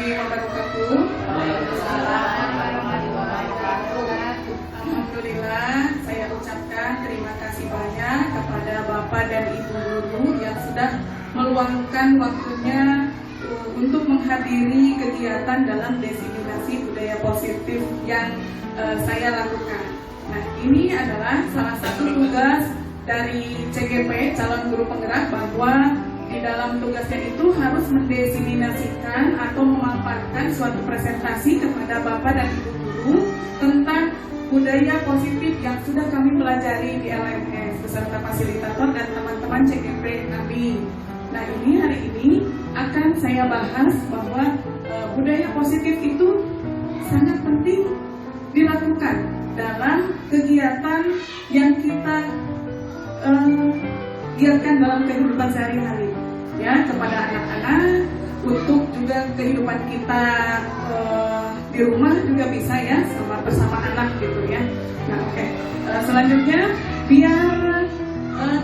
wabarakatuh. Alhamdulillah, saya ucapkan terima kasih banyak kepada Bapak dan Ibu guru yang sudah meluangkan waktunya untuk menghadiri kegiatan dalam diseminasi budaya positif yang saya lakukan. Nah, ini adalah salah satu tugas dari CGP, calon guru penggerak, bahwa di dalam tugasnya itu harus mendiseminasikan atau memaparkan suatu presentasi kepada Bapak dan Ibu guru tentang budaya positif yang sudah kami pelajari di LMS beserta fasilitator dan teman-teman CGP kami. Nah, hari ini akan saya bahas bahwa budaya positif itu sangat penting dilakukan dalam kegiatan yang kita giatkan dalam kehidupan sehari-hari, ya, kepada anak-anak, untuk juga kehidupan kita di rumah juga bisa, ya, bersama anak gitu, ya. Nah, oke. Selanjutnya, biar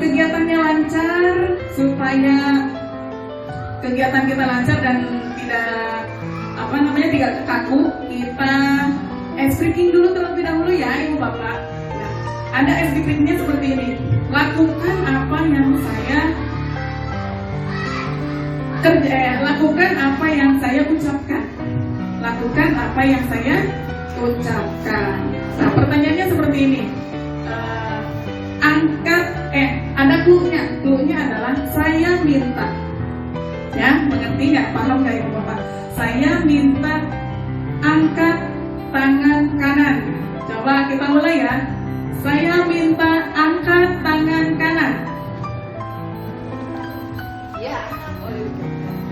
kegiatannya lancar, supaya kegiatan kita lancar dan tidak kaku, kita ice breaking dulu terlebih dahulu, ya, Ibu Bapak. Nah, ada ice breakingnya seperti ini. Lakukan apa yang saya lakukan apa yang saya ucapkan. Lakukan apa yang saya ucapkan. Nah, pertanyaannya seperti ini. Ada clue-nya. Clue-nya adalah saya minta. Ya, mengerti nggak? Paham nggak, Ibu Bapak? Saya minta angkat tangan kanan. Coba kita mulai, ya. Saya minta angkat tangan kanan.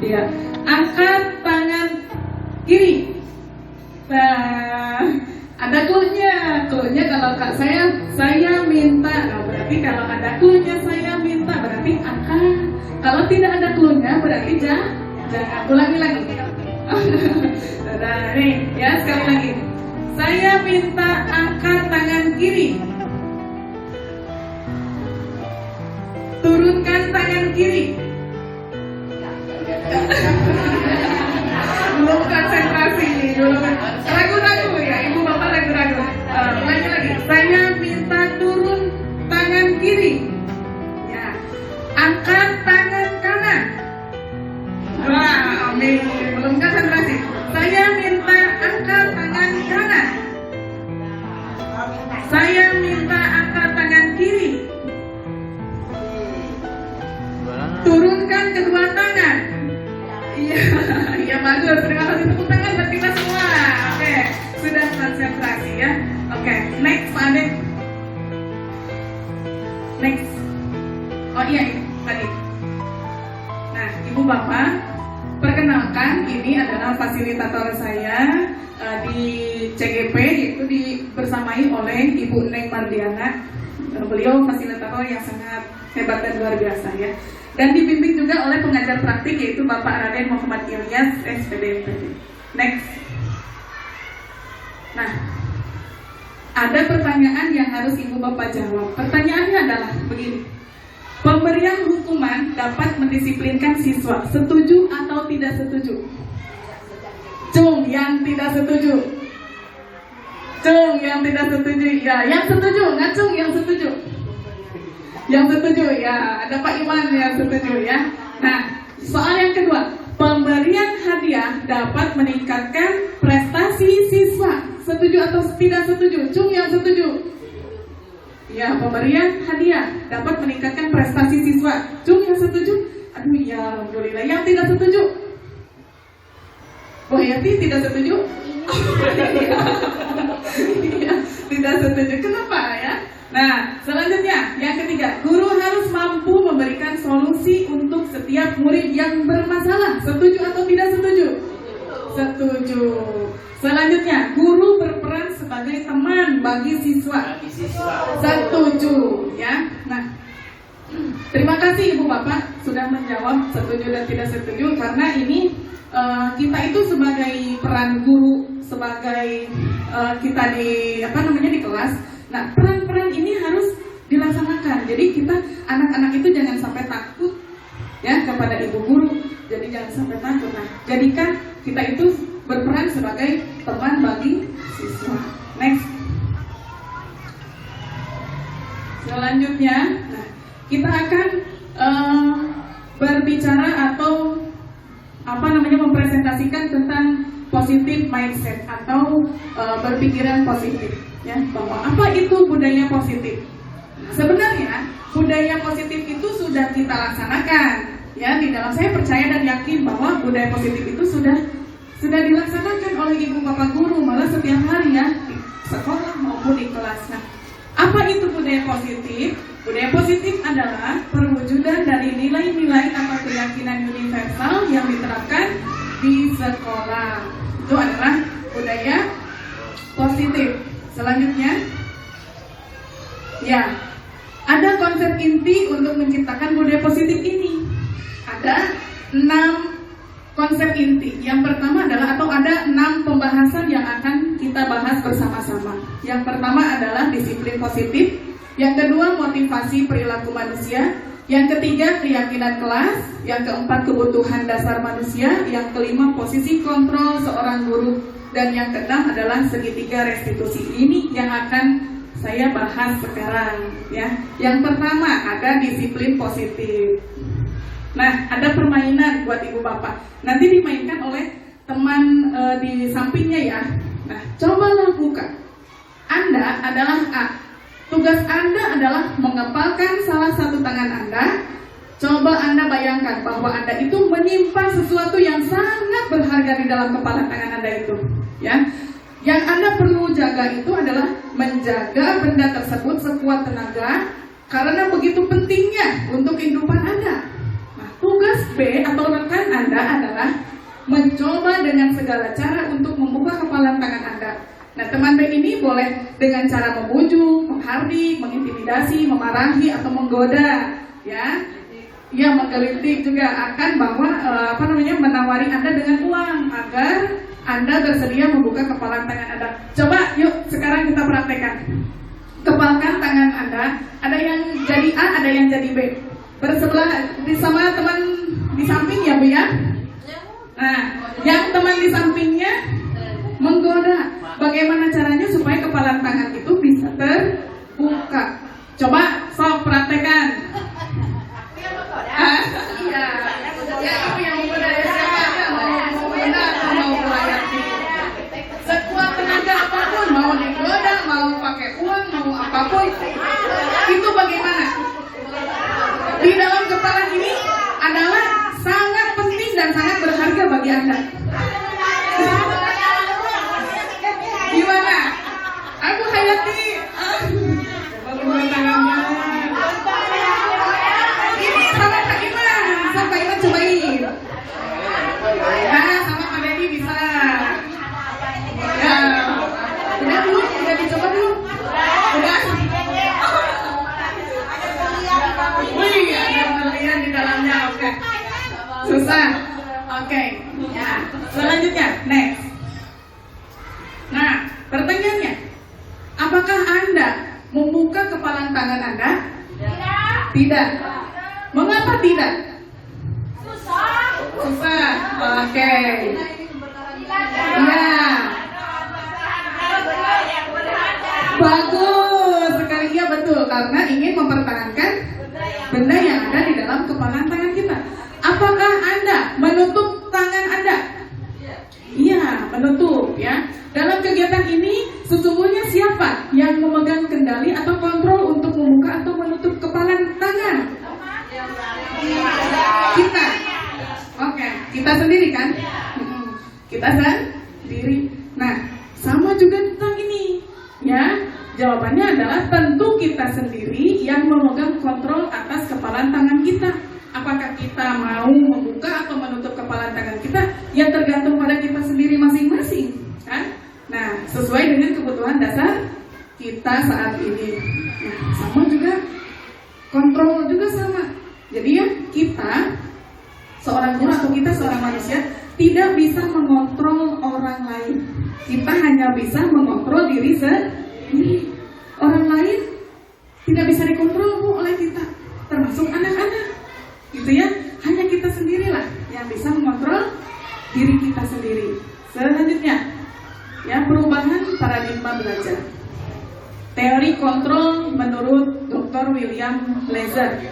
Ya, angkat tangan kiri. Nah, ada clue-nya. Clue-nya kalau saya minta. Nah, berarti kalau ada clue-nya saya minta, berarti angkat. Kalau tidak ada clue-nya, berarti jangan. Ulangi lagi. Nah, nih, ya, sekali lagi. Saya minta angkat tangan kiri. Turunkan tangan kiri. Belum konsentrasi, ragu-ragu, ya, Ibu Bapak ragu-ragu. Ulangi lagi. Saya minta turun tangan kiri. Ya. Angkat tangan kanan. Wah, amin. Belum konsentrasi. Saya minta angkat tangan kanan. Saya minta angkat tangan kiri. Turunkan kedua tangan. Iya, bagus. Terima kasih, tepuk tangan buat kita semua. Oke, sudah konsentrasi, ya. Oke, next, Pak Ade. Next. Oh iya, tadi. Nah, Ibu Bapak, perkenalkan, ini adalah fasilitator saya di CGP, yaitu bersamai oleh Ibu Neng Mardiana. Beliau fasilitator yang sangat hebat dan luar biasa, ya. Dan dibimbing juga oleh pengajar praktik, yaitu Bapak Raden Muhammad Ilyas, SPD. Next. Nah, ada pertanyaan yang harus Ibu Bapak jawab. Pertanyaannya adalah begini. Pemberian hukuman dapat mendisiplinkan siswa. Setuju atau tidak setuju? Cung yang tidak setuju. Cung yang tidak setuju. Ya, yang setuju. Ngacung yang setuju. Yang setuju, ya, ada Pak Iwan yang setuju, ya. Nah, soal yang kedua, pemberian hadiah dapat meningkatkan prestasi siswa. Setuju atau tidak setuju? Cung yang setuju. Ya, pemberian hadiah dapat meningkatkan prestasi siswa. Cung yang setuju? Aduh, ya, alhamdulillah. Yang tidak setuju? Oh, Yati tidak setuju? Iya, tidak setuju. Kenapa, ya? Nah, selanjutnya, yang ketiga, guru harus mampu memberikan solusi untuk setiap murid yang bermasalah. Setuju atau tidak setuju? Setuju. Selanjutnya, guru berperan sebagai teman bagi siswa. Setuju, ya. Nah, terima kasih Ibu Bapak sudah menjawab setuju dan tidak setuju, karena ini kita itu sebagai peran guru, sebagai kita di kelas. Nah, peran-peran ini harus dilaksanakan. Jadi kita anak-anak itu jangan sampai takut, ya, kepada ibu guru, jadi jangan sampai takut. Nah, jadikan kita itu berperan sebagai teman bagi siswa. Next. Selanjutnya, nah, kita akan berbicara atau mempresentasikan tentang positive mindset atau berpikiran positif, ya, bahwa apa itu budaya positif. Sebenarnya budaya positif itu sudah kita laksanakan, ya, di dalam saya percaya dan yakin bahwa budaya positif itu sudah dilaksanakan oleh ibu bapak guru malah setiap hari, ya, di sekolah maupun di kelas. Nah, apa itu budaya positif? Budaya positif adalah perwujudan dari nilai-nilai atau keyakinan universal yang diterapkan di sekolah. Itu adalah budaya positif. Selanjutnya, ya, ada konsep inti untuk menciptakan budaya positif ini. Ada 6 konsep inti. Yang pertama adalah, atau ada 6 pembahasan yang akan kita bahas bersama-sama. Yang pertama adalah disiplin positif. Yang kedua, motivasi perilaku manusia. Yang ketiga, keyakinan kelas. Yang keempat, kebutuhan dasar manusia. Yang kelima, posisi kontrol seorang guru. Dan yang keenam adalah segitiga restitusi. Ini yang akan saya bahas sekarang, ya. Yang pertama ada disiplin positif. Nah, ada permainan buat ibu bapak. Nanti dimainkan oleh teman di sampingnya, ya. Nah, cobalah buka. Anda adalah A. Tugas Anda adalah mengepalkan salah satu tangan Anda. Coba Anda bayangkan bahwa Anda itu menyimpan sesuatu yang sangat berharga di dalam kepala tangan Anda itu, ya. Yang Anda perlu jaga itu adalah menjaga benda tersebut sekuat tenaga, karena begitu pentingnya untuk kehidupan Anda. Nah, tugas B atau rekan Anda adalah mencoba dengan segala cara untuk membuka kepala tangan Anda. Nah, teman B ini boleh dengan cara membujuk, menghardik, mengintimidasi, memarahi, atau menggoda, ya. Ya, menggelitik juga akan bahwa menawari Anda dengan uang agar Anda bersedia membuka kepala tangan Anda. Coba yuk sekarang kita praktekkan. Kepalkan tangan Anda. Ada yang jadi A, ada yang jadi B. Bersebelah sama teman di samping, ya Bu, ya. Nah, yang teman di sampingnya menggoda. Bagaimana caranya supaya kepala tangan itu bisa terbuka? Coba sok praktekkan. Iya. Ya, itu yang menggoda, ya. Siapa mau menggoda atau mau melayani? Sekuat tenaga apapun, mau digoda, mau pakai uang, mau apapun, itu bagaimana? Di dalam kepala ini adalah sangat penting dan sangat berharga bagi Anda. Gimana? Aku Hayati. Coba tangannya. Ini sama Kak Iman. Sama Kak Iman cobain. Nah, sama Kak Dedi bisa. Ya. Udah dulu, udah dicoba dulu. Udah. Wih, ada penelitian di dalamnya. Oke. Susah. Oke. Ya. Selanjutnya, next. Nah, pertanyaannya, apakah Anda membuka kepala tangan Anda? Tidak. Mengapa tidak? Susah. Oke. Ya. Bagus sekali, ya, betul, karena ingin mempertahankan benda yang ada di dalam kepala tangan kita. Apakah Anda menutup tangan Anda? Iya, menutup, ya. Dalam kegiatan ini sesungguhnya siapa yang memegang kendali atau kontrol untuk membuka atau menutup kepala tangan? Kita. Oke, kita sendiri kan? Kita sendiri. Nah, sama juga tentang ini, ya. Jawabannya adalah tentu kita sendiri yang memegang kontrol atas kepala tangan kita. Apakah kita mau membuka atau menutup kepala tangan kita? Ya, tergantung pada kita sendiri masing-masing, kan? Nah, sesuai dengan kebutuhan dasar kita saat ini. Nah, sama juga kontrol juga sama. Jadi ya, kita seorang guru atau kita seorang manusia tidak bisa mengontrol orang lain. Kita hanya bisa mengontrol diri sendiri. Orang lain tidak bisa dikontrol oleh kita, termasuk anak-anak. Gitu ya, hanya kita sendirilah yang yang bisa mengontrol diri kita sendiri. Selanjutnya, ya, perubahan paradigma belajar. Teori kontrol menurut Dr. William Blazer.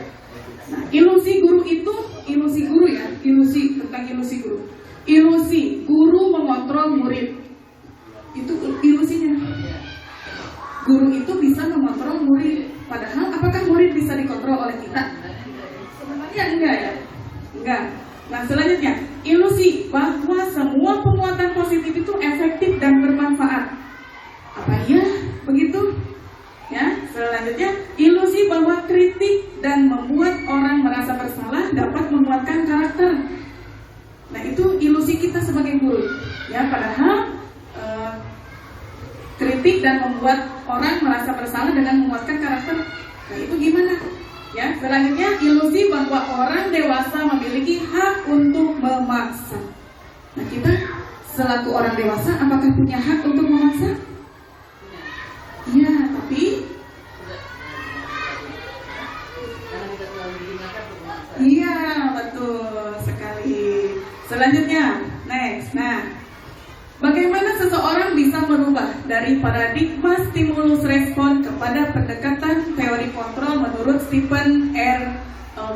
Nah, ilusi guru itu, ilusi guru ya, ilusi tentang ilusi guru. Ilusi guru mengontrol murid. Itu ilusinya. Guru itu bisa mengontrol murid. Padahal apakah murid bisa dikontrol oleh kita? Sebenarnya enggak ya. Enggak. Nah, selanjutnya, ilusi bahwa semua penguatan positif itu efektif dan bermanfaat. Apa iya begitu? Ya, selanjutnya, ilusi bahwa kritik dan membuat orang merasa bersalah dapat menguatkan karakter. Nah, itu ilusi kita sebagai guru. Ya, padahal kritik dan membuat orang merasa bersalah dengan menguatkan karakter. Nah, itu gimana? Ya, selanjutnya, ilusi bahwa orang dewasa memiliki hak untuk memaksa. Nah, kita selaku orang dewasa apakah punya hak untuk memaksa? Iya, tapi iya, betul sekali. Selanjutnya, next. Nah, bagaimana seseorang bisa merubah dari paradigma stimulus respon kepada pendekatan teori kontrol menurut Stephen R.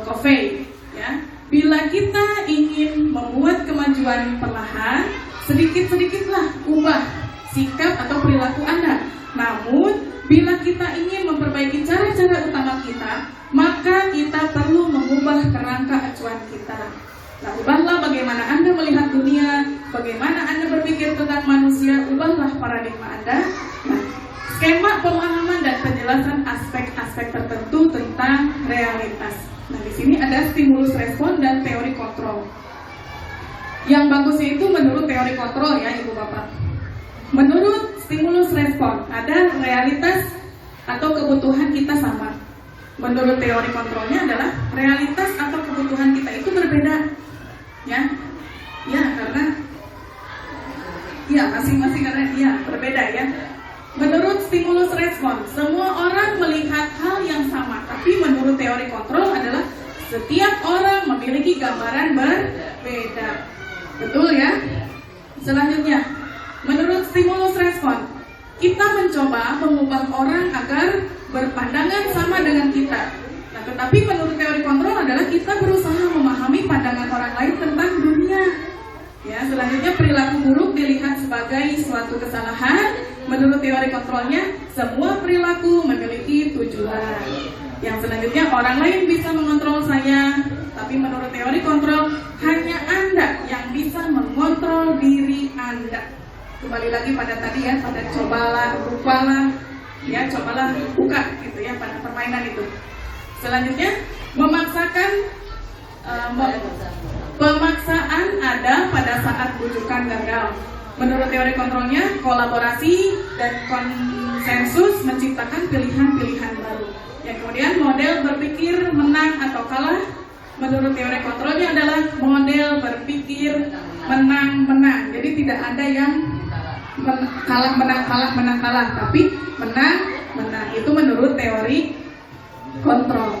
Covey? Ya, bila kita ingin membuat kemajuan perlahan, sedikit-sedikitlah ubah sikap atau perilaku Anda. Namun, bila kita ingin memperbaiki cara-cara utama kita, maka kita perlu mengubah kerangka acuan kita. Nah, ubahlah bagaimana Anda melihat dunia, bagaimana Anda berpikir tentang manusia, ubahlah paradigma Anda. Nah, skema pemahaman dan penjelasan aspek-aspek tertentu tentang realitas. Nah, di sini ada stimulus respon dan teori kontrol. Yang bagusnya itu menurut teori kontrol ya, Ibu Bapak. Menurut stimulus respon, ada realitas atau kebutuhan kita sama. Menurut teori kontrolnya adalah realitas atau kebutuhan kita itu berbeda. Ya, karena masing-masing karena berbeda ya. Menurut stimulus respon, semua orang melihat hal yang sama, tapi menurut teori kontrol adalah setiap orang memiliki gambaran berbeda. Betul ya? Selanjutnya, menurut stimulus respon, kita mencoba mengubah orang agar berpandangan sama dengan kita. Nah, tetapi menurut teori kontrol adalah kita berusaha memahami pandangan orang lain tentang dunia. Ya, selanjutnya perilaku buruk dilihat sebagai suatu kesalahan. Menurut teori kontrolnya, semua perilaku memiliki tujuan. Yang selanjutnya, orang lain bisa mengontrol saya, tapi menurut teori kontrol, hanya Anda yang bisa mengontrol diri Anda. Kembali lagi pada tadi ya, pada cobalah, rupalah, ya cobalah buka gitu ya, pada permainan itu. Selanjutnya, pemaksaan ada pada saat bujukan gagal. Menurut teori kontrolnya, kolaborasi dan konsensus menciptakan pilihan-pilihan baru. Yang kemudian model berpikir menang atau kalah. Menurut teori kontrolnya adalah model berpikir menang-menang. Jadi tidak ada yang kalah, tapi menang. Itu menurut teori kontrol.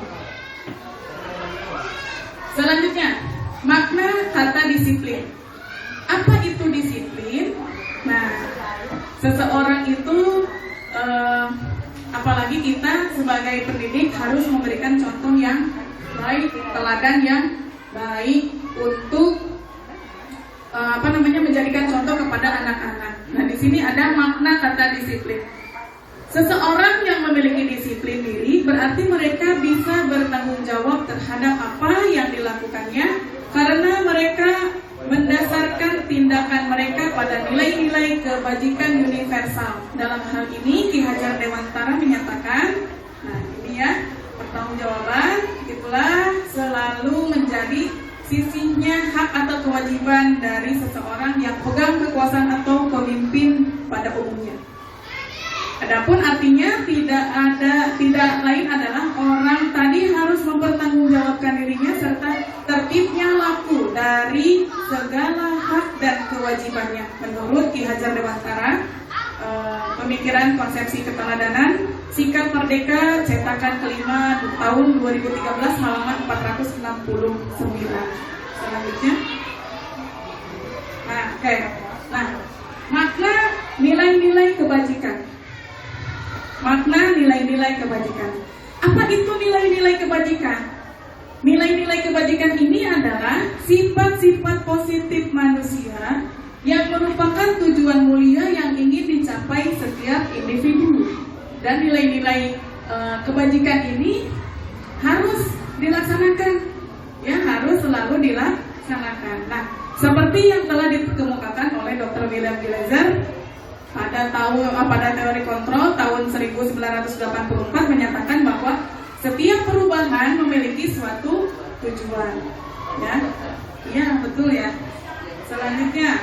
Selanjutnya, makna kata disiplin. Apa itu disiplin? Nah, seseorang itu apalagi kita sebagai pendidik harus memberikan contoh yang baik, teladan yang baik untuk menjadikan contoh kepada anak-anak. Nah, di sini ada makna kata disiplin. Seseorang yang memiliki disiplin diri berarti mereka bisa bertanggung jawab terhadap apa yang dilakukannya karena mereka mendasarkan tindakan mereka pada nilai-nilai kebajikan universal. Dalam hal ini Ki Hajar Dewantara menyatakan, nah ini ya, pertanggungjawaban itulah selalu menjadi sisinya hak atau kewajiban dari seseorang yang pegang kekuasaan atau pemimpin pada umumnya. Adapun artinya tidak lain adalah orang tadi harus mempertanggungjawabkan dirinya serta tertibnya laku dari segala hak dan kewajibannya. Menurut Ki Hajar Dewantara, pemikiran konsepsi keteladanan, Sikap Merdeka, cetakan kelima tahun 2013, halaman 469. Selanjutnya. Oke. Nah, makna nilai-nilai kebajikan. Makna nilai-nilai kebajikan. Apa itu nilai-nilai kebajikan? Nilai-nilai kebajikan ini adalah sifat-sifat positif manusia yang merupakan tujuan mulia yang ingin dicapai setiap individu. Dan nilai-nilai kebajikan ini harus dilaksanakan, ya, harus selalu dilaksanakan. Nah, seperti yang telah dikemukakan oleh Dr. William Glasser pada teori kontrol tahun 1984 menyatakan bahwa setiap perubahan memiliki suatu tujuan. Ya, iya betul ya. Selanjutnya,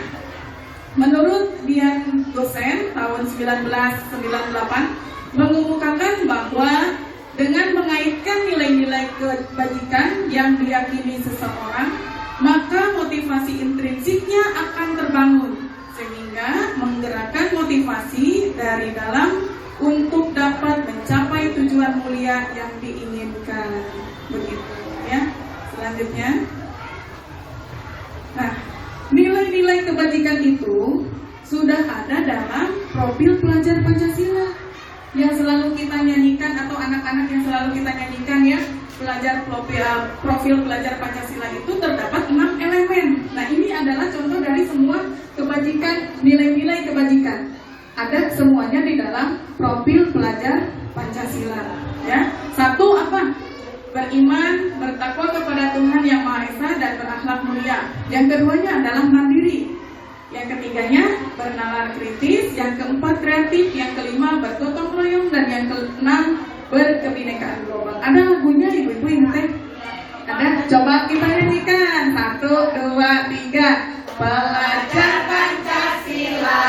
menurut Dian Dosen tahun 1998 mengemukakan bahwa dengan mengaitkan nilai-nilai kebajikan yang diyakini seseorang, maka motivasi intrinsiknya akan terbangun, sehingga menggerakkan motivasi dari dalam untuk dapat mencapai tujuan mulia yang diinginkan. Begitu ya. Selanjutnya, nah, nilai-nilai kebajikan itu sudah ada dalam profil pelajar Pancasila yang selalu kita nyanyikan, atau anak-anak yang selalu kita nyanyikan ya. Profil pelajar Pancasila itu terdapat 6 elemen. Nah, ini adalah contoh dari semua kebajikan, nilai-nilai kebajikan. Ada semuanya di dalam profil pelajar Pancasila. Ya, satu apa? Beriman, bertakwa kepada Tuhan Yang Maha Esa dan berakhlak mulia. Yang keduanya adalah mandiri. Yang ketiganya bernalar kritis. Yang keempat kreatif. Yang kelima bergotong royong. Dan yang keenam berkebinekaan global. Ada lagunya ibu-ibu ingat? Ada? Coba kita nyanyikan. 1, 2, 3. Pelajar Pancasila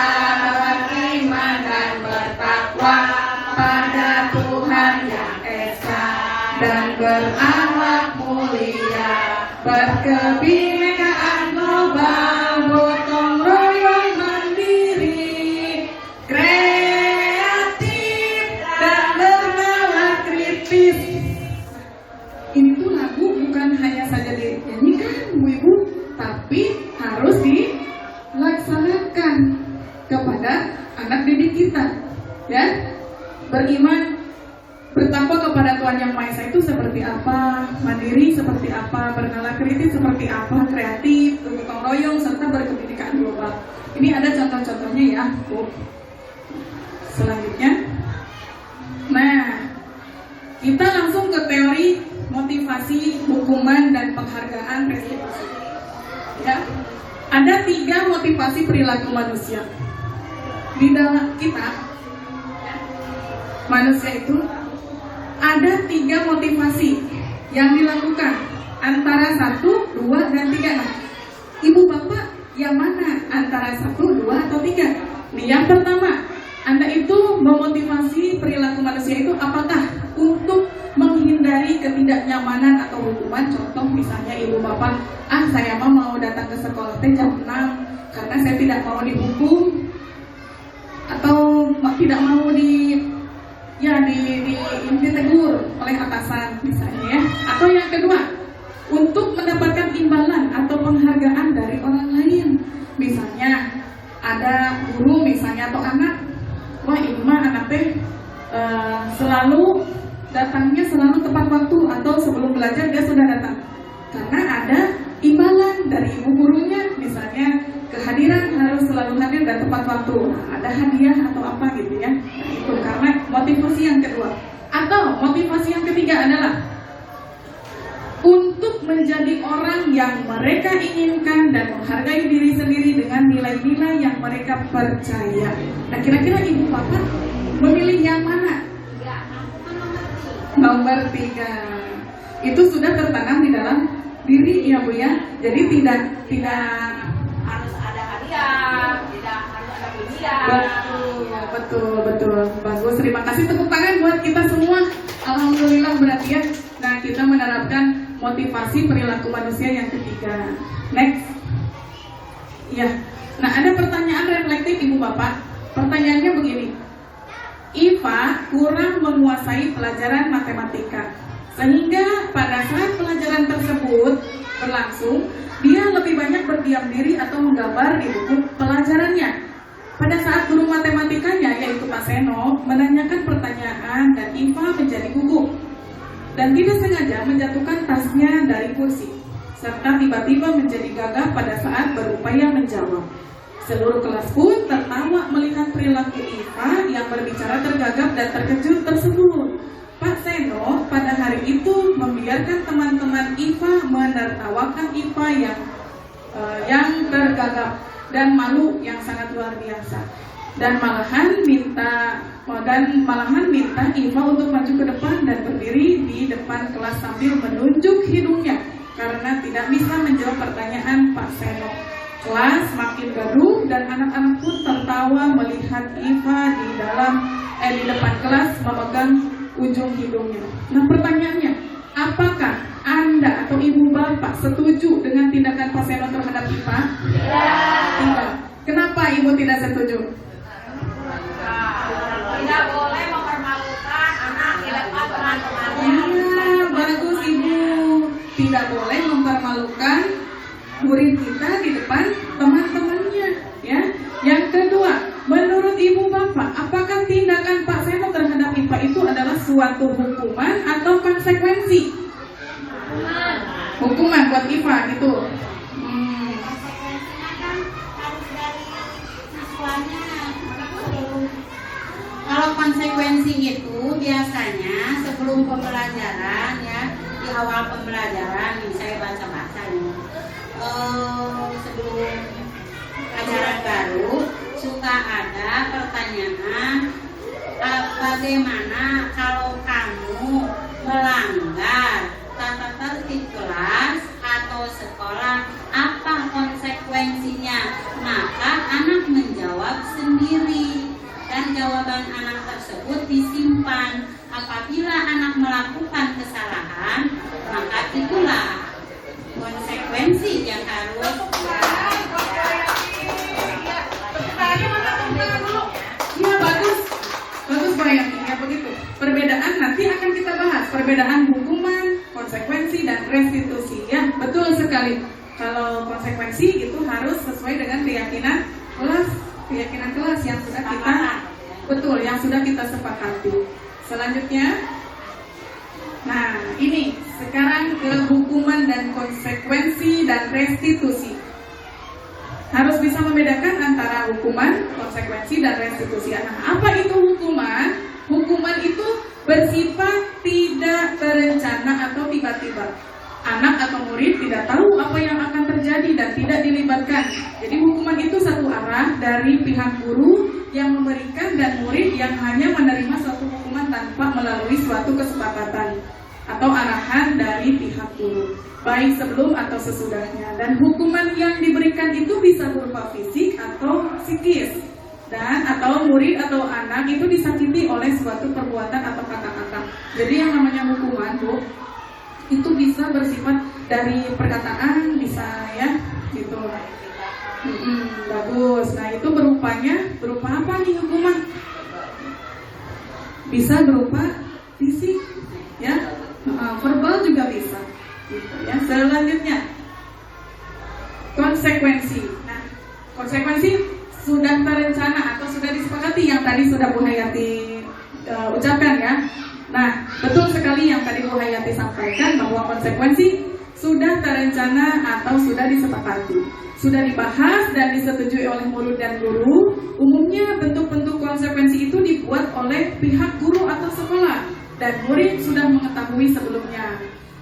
beriman dan bertakwa pada Tuhan Yang Esa dan berakhlak mulia, berkebinekaan global, gotong royong, mandiri, kreatif dan bernalar kritis. Ini tuh lagu bukan hanya saja dinyanyikan ibu-ibu, tapi harus dilaksanakan kepada anak didik kita, ya. Beriman, bertakwa kepada Tuhan Yang Maha Esa itu seperti apa, mandiri seperti apa, bernalar kritis seperti apa, kreatif, bergotong royong, serta berkebinekaan global. Ini ada contoh-contohnya ya, Bu. Selanjutnya, nah, kita langsung ke teori motivasi, hukuman, dan penghargaan restitusi. Ya, ada 3 motivasi perilaku manusia. Di dalam kita, manusia itu ada 3 motivasi yang dilakukan, antara 1, 2, dan 3. Nah, ibu bapak yang mana antara 1, 2, atau 3? Yang pertama, Anda itu memotivasi perilaku manusia itu apakah untuk menghindari ketidaknyamanan atau hukuman? Contoh misalnya ibu bapak, saya mau datang ke sekolah jam 6 karena saya tidak mau dihukum, atau tidak mau ditegur oleh atasan misalnya ya. Atau yang kedua, untuk mendapatkan imbalan atau penghargaan dari orang lain. Misalnya ada guru misalnya atau anak, wah ini mah anak teh selalu datangnya selalu tepat waktu, atau sebelum belajar dia sudah datang, karena ada imbalan dari ibu gurunya, misalnya kehadiran harus selalu hadir dan tepat waktu. Nah, ada hadiah atau apa gitu ya. Nah, itu karena motivasi yang kedua. Atau motivasi yang ketiga adalah untuk menjadi orang yang mereka inginkan dan menghargai diri sendiri dengan nilai-nilai yang mereka percaya. Nah, kira-kira ibu bapak memilih yang mana? Nomor 3. Itu sudah tertanam di dalam diri ya Bu ya. Jadi tidak harus ada hadiah, tidak harus ada pujian. Betul. Bagus. Terima kasih, tepuk tangan buat kita semua. Alhamdulillah berarti ya. Nah, kita menerapkan motivasi perilaku manusia yang ketiga. Next. Ya. Nah, ada pertanyaan reflektif Ibu Bapak. Pertanyaannya begini. Iva kurang menguasai pelajaran matematika, sehingga pada saat pelajaran tersebut berlangsung, dia lebih banyak berdiam diri atau menggambar di buku pelajarannya. Pada saat guru matematikanya, yaitu Pak Seno, menanyakan pertanyaan dan IPA menjadi gugup dan tidak sengaja menjatuhkan tasnya dari kursi, serta tiba-tiba menjadi gagah pada saat berupaya menjawab. Seluruh kelas pun tertawa melihat perilaku IPA yang berbicara tergagap dan terkejut tersebut. Pak Seno pada hari itu membiarkan teman-teman IPA menertawakan IPA yang tergagap dan malu yang sangat luar biasa, dan malahan minta IPA untuk maju ke depan dan berdiri di depan kelas sambil menunjuk hidungnya karena tidak bisa menjawab pertanyaan Pak Seno. Kelas makin gaduh dan anak-anak pun tertawa melihat IPA di depan kelas memegang ujung hidungnya. Nah, pertanyaannya, apakah Anda atau Ibu Bapak setuju dengan tindakan Pak Seno terhadap IPA? Tidak. Kenapa Ibu tidak setuju? Tidak boleh mempermalukan anak di depan teman-temannya. Ya, bagus Ibu. Tidak boleh mempermalukan murid kita di depan teman-temannya. Ya. Yang kedua, menurut Ibu Bapak, apakah tindakan Pak Seno terhadap IPA itu adalah suatu hukuman atau konsekuensi? Hukuman buat IPA gitu. Konsekuensinya kan harus dari siswanya. Kalau konsekuensi itu biasanya sebelum pembelajaran, ya, di awal pembelajaran nih saya baca-baca nih, sebelum pelajaran baru suka ada pertanyaan, bagaimana kalau kamu melanggar tata tertib kelas atau sekolah, apa konsekuensinya? Maka anak menjawab sendiri dan jawaban anak tersebut disimpan. Apabila anak melakukan kesalahan, maka itulah konsekuensi yang harus. Ya, bagus Pak Yani, ya begitu. Perbedaan nanti akan kita bahas, perbedaan hukuman, konsekuensi dan restitusi. Ya, betul sekali. Kalau konsekuensi itu harus sesuai dengan keyakinan kelas yang sudah kita sepakati. Selanjutnya, nah ini sekarang ke hukuman dan konsekuensi dan restitusi. Harus bisa membedakan antara hukuman, konsekuensi, dan restitusi. Nah, apa itu hukuman? Hukuman itu bersifat tidak terencana atau tiba-tiba. Anak atau murid tidak tahu apa yang akan terjadi dan tidak dilibatkan. Jadi hukuman itu satu arah dari pihak guru yang memberikan dan murid yang hanya menerima suatu hukuman tanpa melalui suatu kesepakatan atau arahan dari pihak guru, baik sebelum atau sesudahnya. Dan hukuman yang diberikan itu bisa berupa fisik atau psikis, dan atau murid atau anak itu disakiti oleh suatu perbuatan atau kata-kata. Jadi yang namanya hukuman, Bu, itu bisa bersifat dari perkataan, bisa ya, gitu. Bagus. Nah, itu berupa apa nih hukuman? Bisa berupa fisik, ya, verbal juga bisa, gitu ya. Selanjutnya, konsekuensi. Nah, konsekuensi sudah terencana atau sudah disepakati yang tadi sudah Bu Hayati ucapkan ya. Nah, betul sekali yang tadi Bu Hayati sampaikan bahwa konsekuensi sudah terencana atau sudah disepakati, sudah dibahas dan disetujui oleh murid dan guru. Umumnya bentuk-bentuk konsekuensi itu dibuat oleh pihak guru atau sekolah dan murid sudah mengetahui sebelumnya.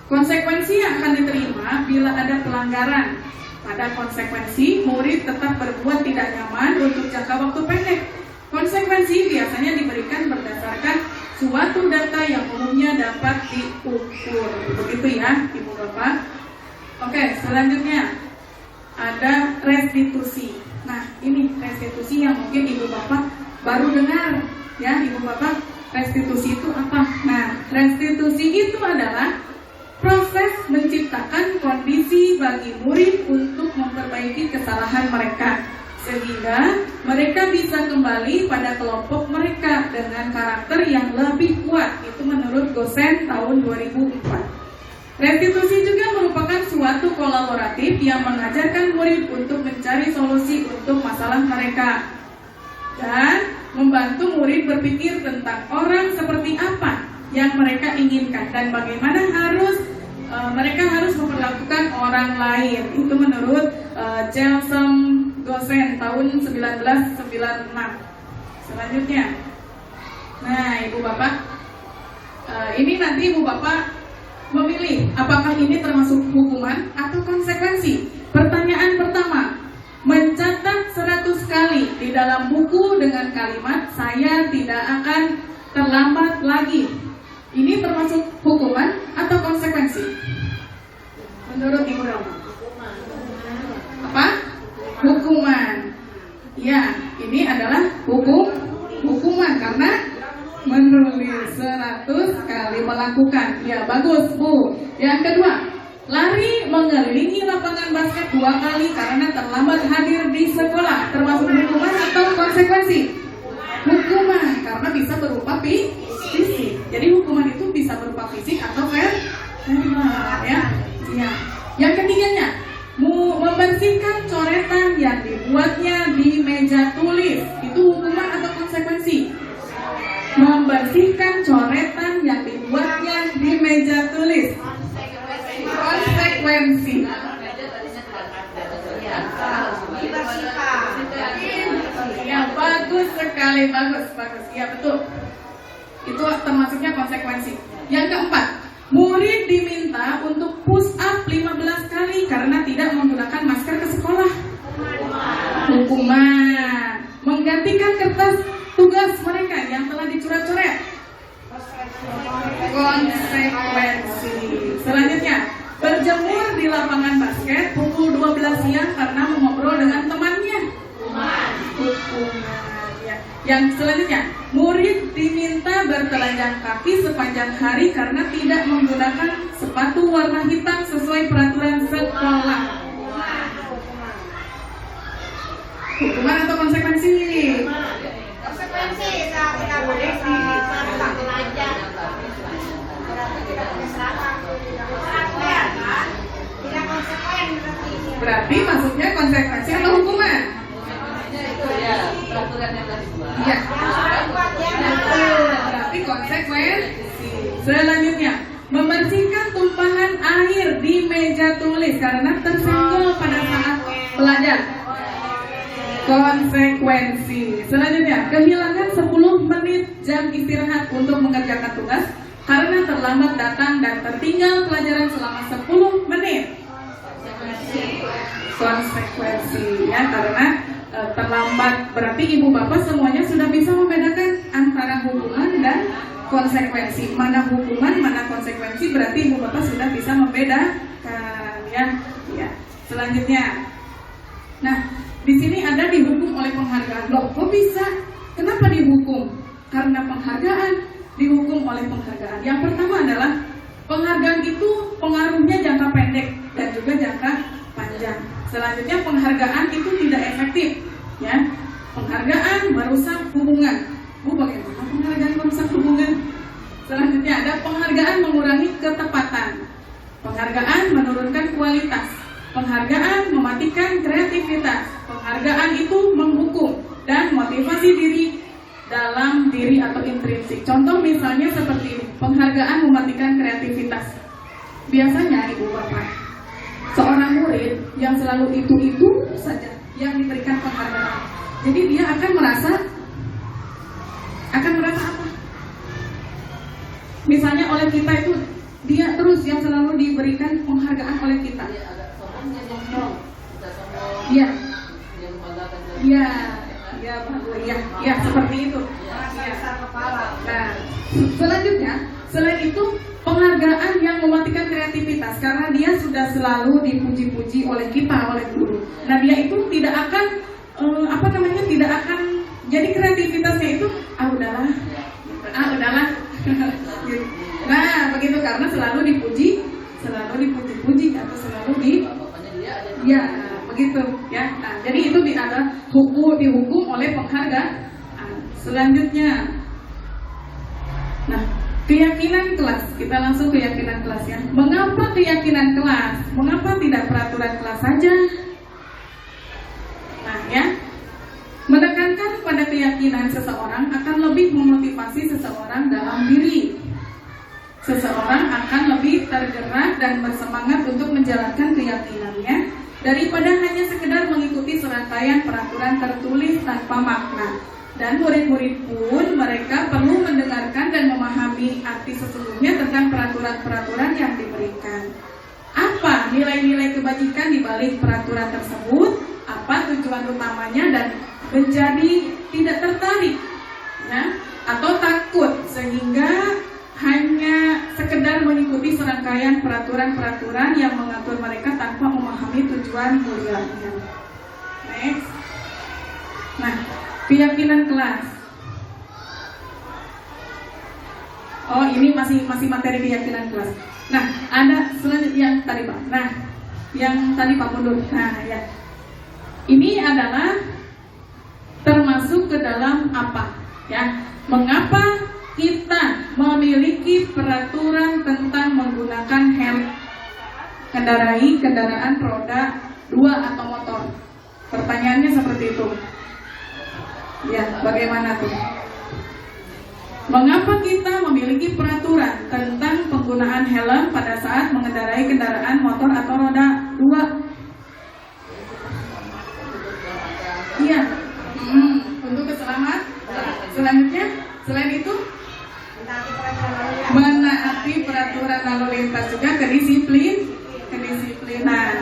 Konsekuensi yang akan diterima bila ada pelanggaran. Pada konsekuensi, murid tetap berbuat tidak nyaman untuk jangka waktu pendek. Konsekuensi biasanya diberikan berdasarkan suatu data yang umumnya dapat diukur. Begitu ya, Ibu Bapak. Oke, selanjutnya ada restitusi. Nah, ini restitusi yang mungkin Ibu Bapak baru dengar ya, Ibu Bapak. Restitusi itu apa? Nah, restitusi itu adalah proses menciptakan kondisi bagi murid untuk memperbaiki kesalahan mereka, sehingga mereka bisa kembali pada kelompok mereka dengan karakter yang lebih kuat. Itu menurut Gosen tahun 2004. Restitusi juga merupakan suatu kolaboratif yang mengajarkan murid untuk mencari solusi untuk masalah mereka dan membantu murid berpikir tentang orang seperti apa yang mereka inginkan dan bagaimana mereka harus memperlakukan orang lain. Itu menurut Chelsom Gosen tahun 1996. Selanjutnya, nah Ibu Bapak, ini nanti Ibu Bapak memilih apakah ini termasuk hukuman atau konsekuensi. Pertanyaan pertama, mencatat 100 kali di dalam buku dengan kalimat saya tidak akan terlambat lagi. Ini termasuk hukuman atau konsekuensi? Menurut Ibu Roma? Apa? Hukuman. Ya, ini adalah hukuman karena menulis 100 kali melakukan. Ya, bagus Bu. Yang kedua, lari mengelilingi lapangan basket 2 kali karena terlambat hadir di sekolah, termasuk hukuman atau konsekuensi? Hukuman, karena bisa berupa fisik. Jadi hukuman itu bisa berupa fisik atau verbal, ya. Ya. Yang ketiganya, membersihkan coretan yang dibuatnya di meja tulis. Itu hukuman atau konsekuensi? Membersihkan coretan yang dibuatnya di meja tulis. Konsekuensi. Ya, bagus sekali, bagus. Ya, betul. Itu termasuknya konsekuensi. Yang keempat, murid diminta untuk push up 15 kali karena tidak menggunakan masker ke sekolah. Hukuman. Menggantikan kertas tugas mereka yang telah dicoret-coret. Konsekuensi. Selanjutnya, berjemur di lapangan basket pukul 12 siang karena mengobrol dengan temannya. Hukuman. Ya. Yang selanjutnya, murid diminta bertelanjang kaki sepanjang hari karena tidak menggunakan sepatu warna hitam sesuai peraturan sekolah. Hukuman atau konsekuensi? Konsekuensi, tidak boleh tanpa telanjang. Tidak konsekuen berarti maksudnya konsekuensi atau hukuman? Ya. Berarti konsekuensi. Selanjutnya, membersihkan tumpahan air di meja tulis karena tersenggol pada saat belajar. Konsekuensi. Selanjutnya, kehilangan 10 menit jam istirahat untuk mengerjakan tugas karena terlambat datang dan tertinggal pelajaran selama 10 menit. Konsekuensi, ya, karena terlambat. Berarti Ibu Bapak semuanya sudah bisa membedakan antara hukuman dan konsekuensi. Mana hukuman, mana konsekuensi, berarti Ibu Bapak sudah bisa membedakan, ya. Ya. Selanjutnya, nah, di sini ada dihukum oleh penghargaan. Loh, kok bisa? Kenapa dihukum? Karena penghargaan. Dihukum oleh penghargaan. Yang pertama adalah penghargaan itu pengaruhnya jangka pendek dan juga jangka panjang. Selanjutnya, penghargaan itu tidak efektif, ya. Penghargaan merusak hubungan. Bu, bagaimana penghargaan merusak hubungan? Selanjutnya ada penghargaan mengurangi ketepatan. Penghargaan menurunkan kualitas. Penghargaan mematikan kreativitas. Penghargaan itu menghukum dan motivasi diri dalam diri atau intrinsik. Contoh misalnya seperti ini, penghargaan mematikan kreativitas. Biasanya Ibu Bapak, seorang murid yang selalu itu saja yang diberikan penghargaan. Jadi dia akan merasa apa? Misalnya oleh kita itu dia terus yang selalu diberikan penghargaan oleh kita. Iya. Iya. Ya, ya, seperti itu. Nah, selanjutnya, selain itu penghargaan yang mematikan kreativitas karena dia sudah selalu dipuji-puji oleh kita, oleh guru. Nah, dia itu tidak akan tidak akan jadi kreativitasnya itu udahlah. Nah, begitu karena selalu dipuji atau selalu begitu, ya. Nah, jadi itu ada dihukum oleh penghargaan. Selanjutnya, nah, Keyakinan kelas, kita langsung keyakinan kelas ya. Mengapa keyakinan kelas? Mengapa tidak peraturan kelas saja? Nah ya, menekankan pada keyakinan seseorang akan lebih memotivasi seseorang dalam diri. Seseorang akan lebih tergerak dan bersemangat untuk menjalankan keyakinannya daripada hanya sekedar mengikuti serangkaian peraturan tertulis tanpa makna. Dan murid-murid pun mereka perlu mendengarkan dan memahami arti sesungguhnya tentang peraturan-peraturan yang diberikan. Apa nilai-nilai kebajikan di balik peraturan tersebut? Apa tujuan utamanya dan menjadi tidak tertarik ya, atau takut sehingga hanya sekedar mengikuti serangkaian peraturan-peraturan yang mengatur mereka tanpa memahami tujuan mulianya. Next. Nah, keyakinan kelas. Oh, ini masih materi keyakinan kelas. Nah, ada selanjutnya yang tadi Pak. Nah, yang tadi Pak mundur. Nah, ya. Ini adalah termasuk ke dalam apa? Ya. Mengapa kita memiliki peraturan tentang menggunakan helm kendaraan roda 2 atau motor? Pertanyaannya seperti itu. Ya, bagaimana tuh? Mengapa kita memiliki peraturan tentang penggunaan helm pada saat mengendarai kendaraan motor atau roda 2? Iya, untuk keselamatan. Selanjutnya, selain itu, menaati peraturan lalu lintas juga kedisiplinan.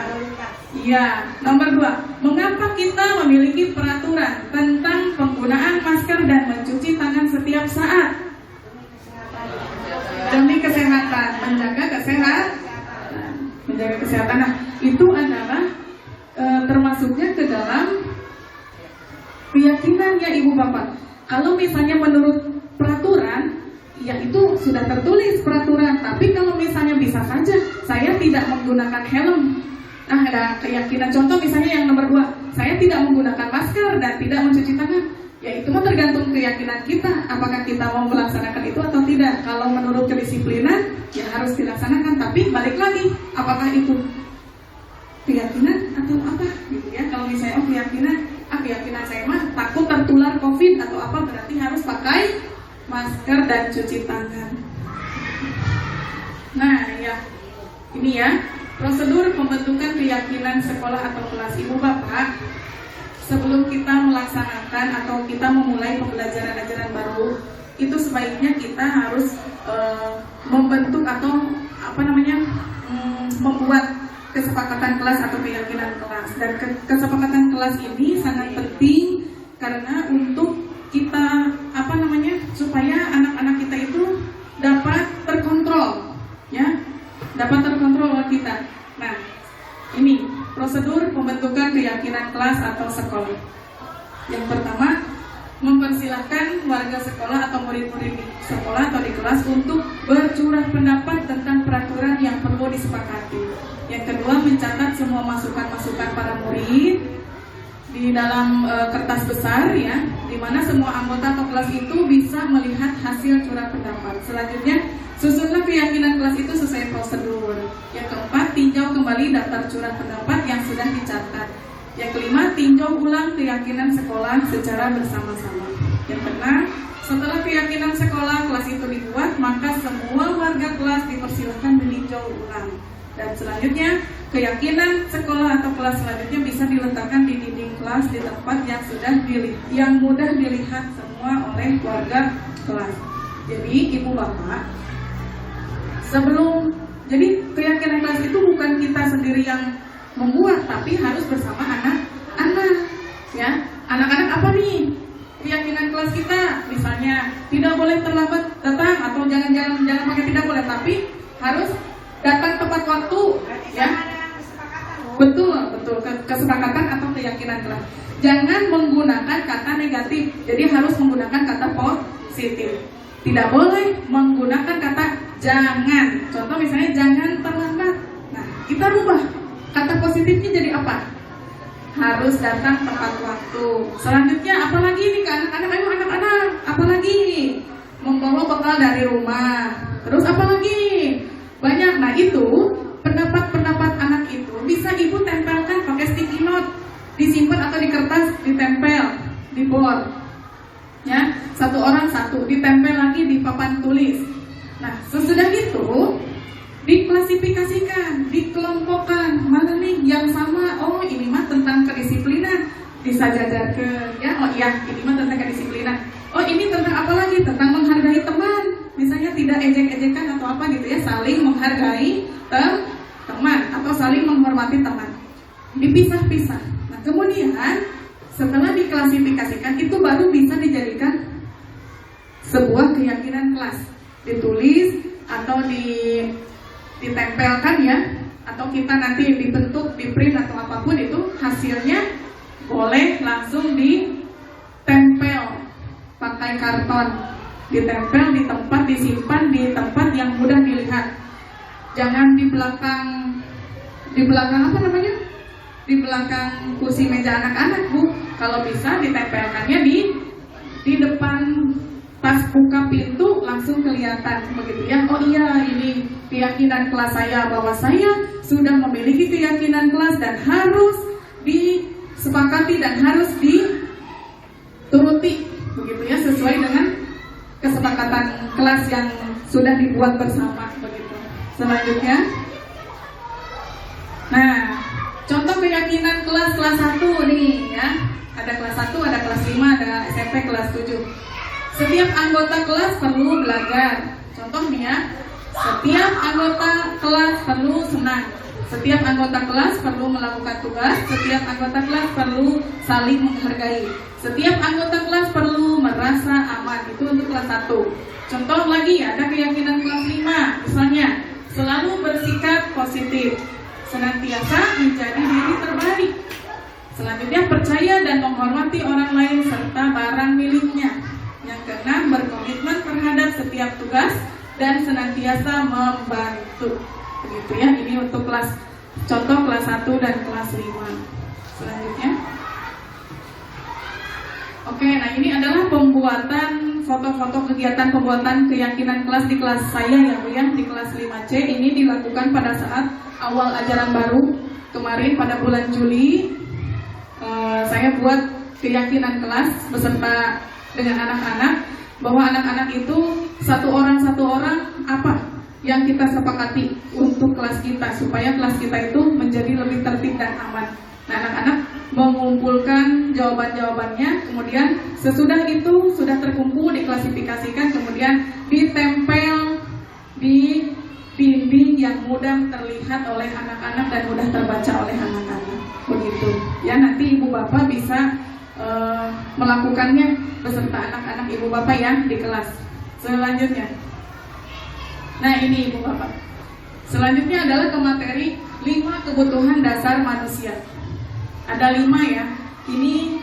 Iya, nomor 2. Mengapa kita memiliki peraturan tentang penggunaan masker dan mencuci tangan setiap saat? Demi kesehatan, menjaga kesehatan. Nah, itu adalah termasuknya ke dalam keyakinan ya Ibu Bapak. Kalau misalnya menurut peraturan, ya itu sudah tertulis peraturan. Tapi kalau misalnya bisa saja saya tidak menggunakan helm. Nah, ada keyakinan contoh misalnya yang nomor 2, saya tidak menggunakan masker dan tidak mencuci tangan. Ya itu mah tergantung keyakinan kita, apakah kita mau melaksanakan itu atau tidak. Kalau menurut kedisiplinan, ya harus dilaksanakan. Tapi balik lagi, apakah itu keyakinan atau apa gitu ya. Kalau misalnya keyakinan saya mah takut tertular COVID atau apa, berarti harus pakai masker dan cuci tangan. Nah ya, ini ya prosedur pembentukan keyakinan sekolah atau kelas. Ibu Bapak, sebelum kita melaksanakan atau kita memulai pembelajaran ajaran baru, itu sebaiknya kita harus membentuk atau membuat kesepakatan kelas atau keyakinan kelas. Dan kesepakatan kelas ini sangat penting karena untuk kita supaya anak-anak kita itu dapat terkontrol ya, dapat terkontrol oleh kita. Nah, ini prosedur pembentukan keyakinan kelas atau sekolah. Yang pertama, mempersilahkan warga sekolah atau murid-murid di sekolah atau di kelas untuk bercurah pendapat tentang peraturan yang perlu disepakati. Yang kedua, mencatat semua masukan-masukan para murid di dalam kertas besar ya, di mana semua anggota atau kelas itu bisa melihat hasil curah pendapat. Selanjutnya, susunlah keyakinan kelas itu sesuai prosedur. Yang keempat, tinjau kembali daftar curah pendapat yang sudah dicatat. Yang kelima, tinjau ulang keyakinan sekolah secara bersama-sama. Yang keenam, setelah keyakinan sekolah kelas itu dibuat, maka semua warga kelas dipersilakan meninjau ulang. Dan selanjutnya, keyakinan sekolah atau kelas selanjutnya bisa diletakkan di dinding kelas di tempat yang mudah dilihat semua oleh warga kelas. Jadi Ibu Bapak, jadi keyakinan kelas itu bukan kita sendiri yang membuat, tapi harus bersama anak-anak ya. Anak-anak apa nih keyakinan kelas kita? Misalnya tidak boleh terlambat datang atau jangan pakai tidak boleh, tapi harus datang tepat waktu ya. Betul kesepakatan atau keyakinan kelas. Jangan menggunakan kata negatif, jadi harus menggunakan kata positif. Tidak boleh menggunakan kata jangan. Contoh misalnya jangan terlambat. Nah, kita rubah kata positifnya jadi apa? Harus datang tepat waktu. Selanjutnya apalagi nih ke anak-anak, apalagi membawa bekal dari rumah. Terus apa lagi? Banyak. Nah itu pendapat-pendapat anak itu bisa ibu tempelkan pakai sticky note, disimpan atau di kertas, ditempel di board. Ya, satu orang satu, ditempel lagi di papan tulis. Nah, sesudah itu diklasifikasikan, dikelompokkan. Mana nih yang sama? Oh, ini mah tentang kedisiplinan, disajajarkan. Ya, oh iya, ini mah tentang kedisiplinan. Oh, ini tentang apa lagi? Tentang menghargai teman. Misalnya tidak ejek-ejekan atau apa gitu ya, saling menghargai teman atau saling menghormati teman. Dipisah-pisah. Nah, kemudian setelah diklasifikasikan itu baru bisa dijadikan sebuah keyakinan kelas. Ditulis atau ditempelkan ya, atau kita nanti dibentuk, di print atau apapun itu, hasilnya boleh langsung ditempel pakai karton, ditempel di tempat, disimpan di tempat yang mudah dilihat. Jangan di belakang apa namanya? Di belakang kursi meja anak-anak, Bu. Kalau bisa ditempelkannya di depan, pas buka pintu langsung kelihatan begitu ya. Oh iya, ini keyakinan kelas saya, bahwa saya sudah memiliki keyakinan kelas dan harus disepakati dan harus dituruti begitu ya, sesuai dengan kesepakatan kelas yang sudah dibuat bersama begitu. Selanjutnya, nah contoh keyakinan kelas 1 nih ya. Ada kelas 1, ada kelas 5, ada SMP kelas 7. Setiap anggota kelas perlu belajar. Contoh nih ya, setiap anggota kelas perlu senang. Setiap anggota kelas perlu melakukan tugas. Setiap anggota kelas perlu saling menghargai. Setiap anggota kelas perlu merasa aman. Itu untuk kelas 1. Contoh lagi, ada keyakinan kelas 5. Misalnya, selalu bersikap positif, senantiasa menjadi diri terbaik. Selanjutnya, percaya dan menghormati orang lain serta barang miliknya. Yang keenam, berkomitmen terhadap setiap tugas dan senantiasa membantu. Begitu ya, ini untuk kelas, contoh kelas 1 dan kelas 5. Selanjutnya, oke, nah ini adalah pembuatan foto-foto kegiatan pembuatan keyakinan kelas di kelas saya ya Bu ya, di kelas 5C. Ini dilakukan pada saat awal ajaran baru kemarin pada bulan Juli. Saya buat keyakinan kelas beserta dengan anak-anak, bahwa anak-anak itu satu orang apa yang kita sepakati untuk kelas kita, supaya kelas kita itu menjadi lebih tertib dan aman. Nah, anak-anak mengumpulkan jawaban-jawabannya, kemudian sesudah itu sudah terkumpul, diklasifikasikan, kemudian ditempel di dinding yang mudah terlihat oleh anak-anak dan mudah terbaca oleh anak-anak. Begitu ya, nanti ibu bapak bisa melakukannya beserta anak-anak ibu bapak ya di kelas. Selanjutnya, nah ini ibu bapak, selanjutnya adalah ke materi 5 kebutuhan dasar manusia. Ada 5 ya. Ini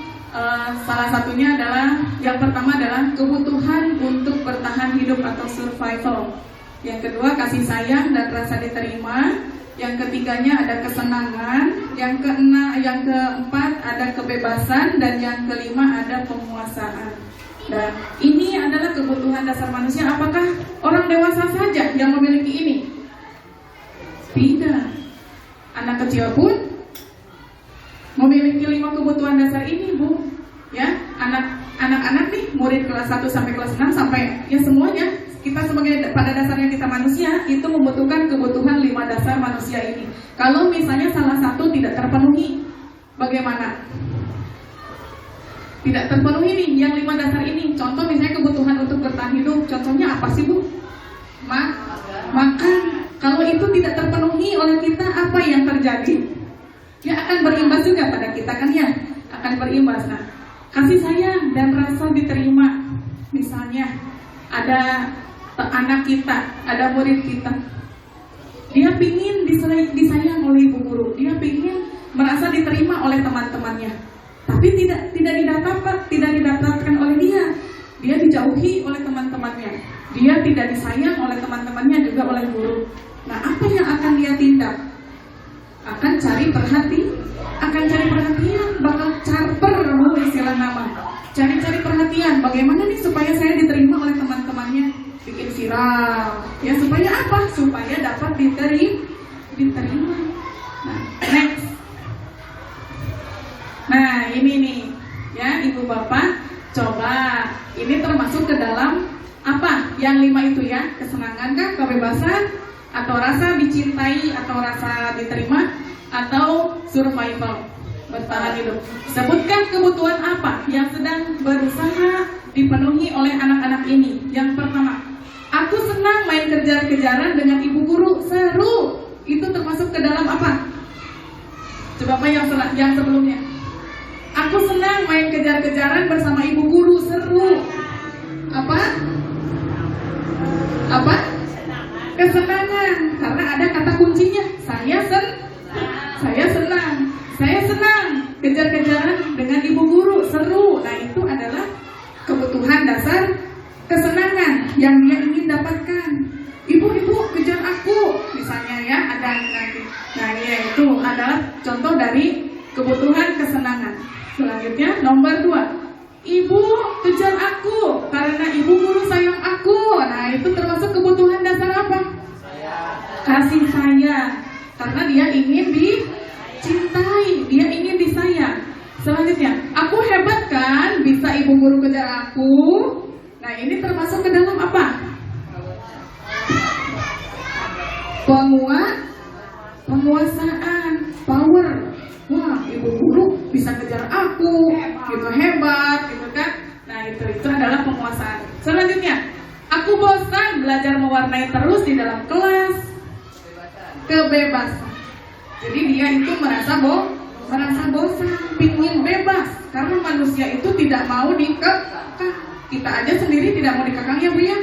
salah satunya adalah, yang pertama adalah kebutuhan untuk bertahan hidup atau survival. Yang kedua, kasih sayang dan rasa diterima. Yang ketiganya ada kesenangan. Yang keempat ada kebebasan. Dan yang kelima ada penguasaan. Dan ini adalah kebutuhan dasar manusia. Apakah orang dewasa saja yang memiliki ini? Tidak. Anak kecil pun memiliki 5 kebutuhan dasar ini, Bu. Ya, anak-anak nih, murid kelas 1 sampai kelas 6 sampai ya semuanya, kita sebagai pada dasarnya kita manusia itu membutuhkan kebutuhan 5 dasar manusia ini. Kalau misalnya salah satu tidak terpenuhi, bagaimana? Tidak terpenuhi nih yang 5 dasar ini. Contoh misalnya kebutuhan untuk bertahan hidup, contohnya apa sih, Bu? Makan. Kalau itu tidak terpenuhi oleh kita, apa yang terjadi? Ya akan berimbas juga pada kita kan ya, akan berimbas. Nah, kasih sayang dan rasa diterima. Misalnya ada anak kita, ada murid kita, dia pingin disayang oleh ibu guru, dia pingin merasa diterima oleh teman-temannya, tapi tidak didapatkan oleh dia dijauhi oleh teman-temannya, dia tidak disayang oleh teman-temannya juga oleh guru. Nah, apa yang akan dia tindak? Akan cari perhatian, bakal charter istilah nama. Cari perhatian, bagaimana nih supaya saya diterima oleh teman-temannya bikin viral. Ya supaya apa? Supaya dapat diterima. Nah, next. Nah, ini nih, ya Ibu Bapak, coba ini termasuk ke dalam apa? Yang 5 itu ya, kesenangan kah, kebebasan, atau rasa dicintai, atau rasa diterima, atau survival, bertahan hidup. Sebutkan kebutuhan apa yang sedang berusaha dipenuhi oleh anak-anak ini. Yang pertama, aku senang main kejar-kejaran dengan ibu guru, seru. Itu termasuk ke dalam apa? Coba apa yang sebelumnya? Aku senang main kejar-kejaran bersama ibu guru, seru. Apa? Apa? Kesenangan. Karena ada kata kuncinya. Saya senang. Saya senang kejar-kejaran dengan ibu guru, seru. Nah, itu adalah kebutuhan dasar kesenangan yang dia ingin dapatkan. Ibu kejar aku, misalnya ya, ada nanti. Nah, ya itu adalah contoh dari kebutuhan kesenangan. Selanjutnya nomor 2, ibu kejar aku karena ibu guru sayang aku. Nah, itu termasuk kebutuhan dasar apa? Kasih sayang, karena dia ingin dicintai, dia ingin disayang. Selanjutnya, aku hebat kan, bisa ibu guru kejar aku. Nah, ini termasuk ke dalam apa? Penguasaan, power. Wah, ibu guru bisa kejar aku, gitu hebat, gitu kan? Nah, itu adalah penguasaan. Selanjutnya, aku bosan belajar mewarnai terus di dalam kelas. Kebebasan. Jadi dia itu merasa bosan, pingin bebas, karena manusia itu tidak mau dikekang. Kita aja sendiri tidak mau dikekang ya Bu ya.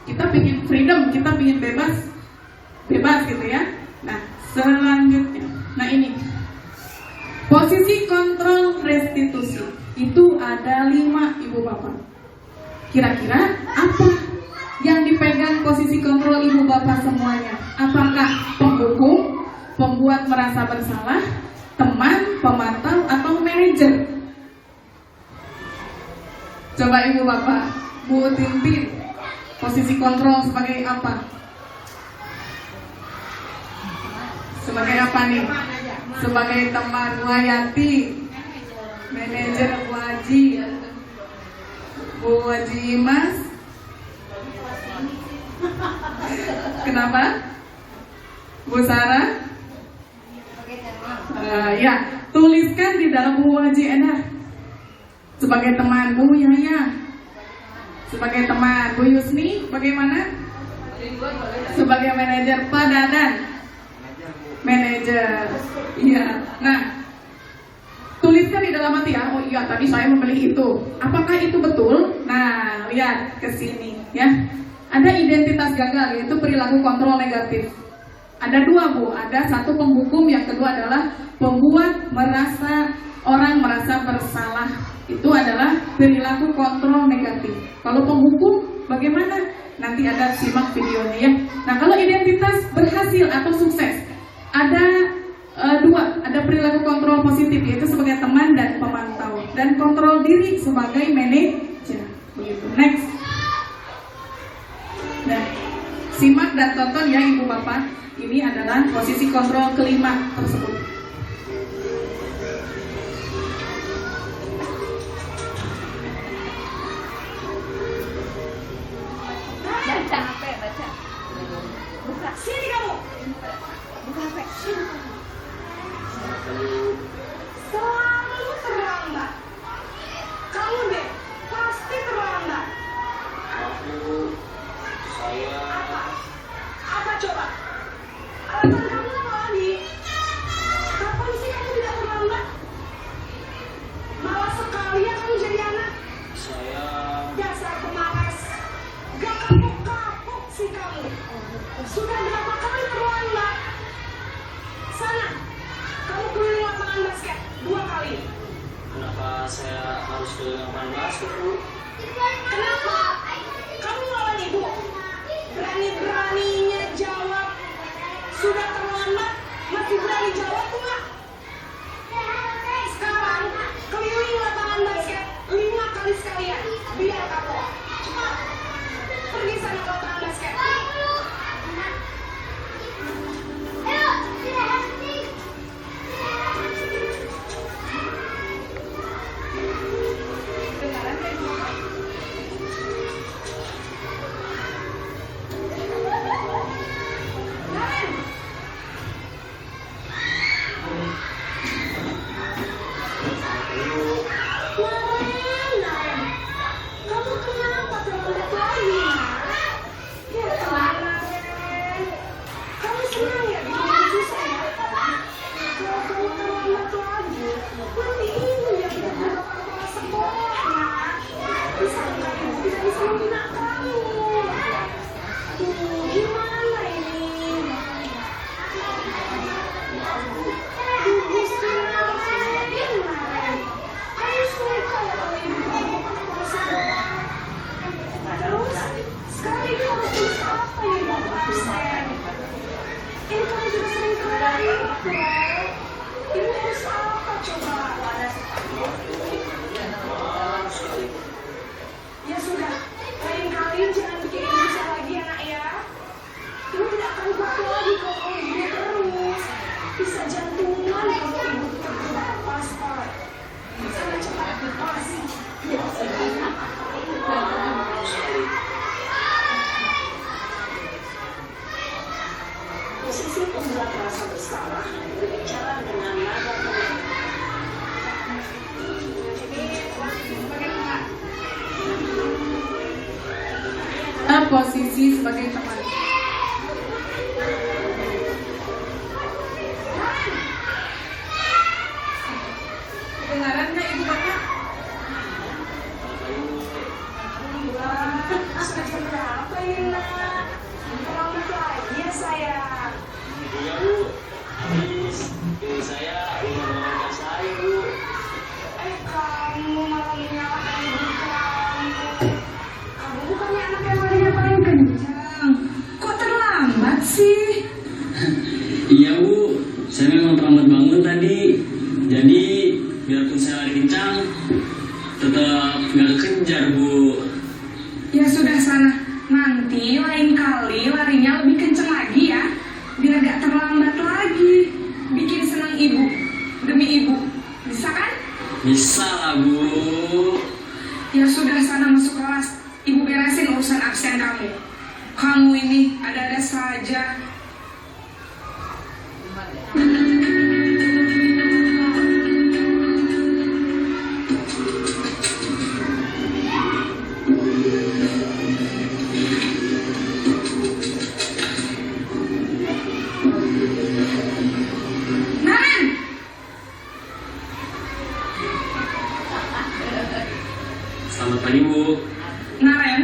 Kita pingin freedom, kita pingin bebas gitu ya. Nah, selanjutnya, nah ini posisi kontrol restitusi itu ada 5 Ibu Bapak. Kira-kira apa yang dipegang posisi kontrol Ibu Bapak semuanya? Apakah penghukum, pembuat merasa bersalah, teman, pemantau, atau manajer? Coba Ibu Bapak, Bu Tintin, posisi kontrol sebagai apa? Sebagai apa nih? Sebagai teman. Bu Hayati, manajer. Bu Haji, Bu Haji Mas. Kenapa? Bu Sarah? Ya, tuliskan di dalam Bu Haji Edah. Sebagai teman. Bu Yaya sebagai teman. Bu Yusni bagaimana? Sebagai manajer. Pak Dadan manajer. Iya. Nah, tuliskan di dalam hati ya. Oh iya, tadi saya membeli itu. Apakah itu betul? Nah, lihat ke sini ya. Ada identitas gagal, yaitu perilaku kontrol negatif. Ada 2 Bu. Ada 1 penghukum, yang kedua adalah pembuat orang merasa bersalah. Itu adalah perilaku kontrol negatif. Kalau penghukum bagaimana? Nanti ada simak videonya ya. Nah, kalau identitas berhasil atau sukses, ada 2, ada perilaku kontrol positif, yaitu sebagai teman dan pemantau, dan kontrol diri sebagai manajer. Begitu. Next. Nah, simak dan tonton ya Ibu Bapak. Ini adalah posisi kontrol kelima tersebut. Baca. Buka. Sini kamu. Buka HP. Selalu terlambat. Kamu deh, pasti terlambat. Saya Apa coba? Alasan kamu apa lagi? Kapan sih kamu tidak terlambat? Malah sekalian kamu jadi anak. Dasar pemalas. Gak kapok-kapok sih kamu. Sudah berapa kali terlambat? Sana, kamu keliling lapangan basket 2 kali. Kenapa saya harus keliling lapangan basket, Bu? Kenapa? Kamu lawan ibu. Berani-beraninya jawab. Sudah terlambat, masih berani jawab enggak? Sekarang keliling lapangan basket 5 kali sekalian. Biar kapok. Cepat. Pergi sana ke lapangan Ini kamu juga sering kali. Ibu harus apa coba? Maaf sekali. Ya sudah, lain kali jangan bikin ibu bisa lagi ya nak ya. Ibu tidak akan kuat lagi kalau kamu begini terus. Bisa jantungan kalau ibu terjebak paspor. Sana cepat dipasi. Posisi pembuat rasa bersalah berbicara dengan nada tenang. Posisi sebagai teman. Kedengaran nggak ibu bapak? Sudah jam berapa ini nak? Terlambat lagi ya sayang. Iya Bu, habis ibu saya ingin mengajar saya Bu. Kamu malah menyalahkan ibu kamu. Kamu bukannya anak yang larinya paling kencang. Kok terlambat sih? Iya Bu, saya memang terlambat bangun tadi. Jadi biarpun saya lari kencang, tetap nggak kejar Bu. Ya sudah sana. Nanti lain kali larinya lebih kencang lagi ya. Biar gak terlambat lagi. Bikin senang ibu. Demi ibu. Bisa kan? Bisa lah Bu. Ya sudah sana masuk kelas. Ibu beresin urusan absen kamu. Kamu ini ada-ada saja. Naren! Selamat pagi Bu. Naren,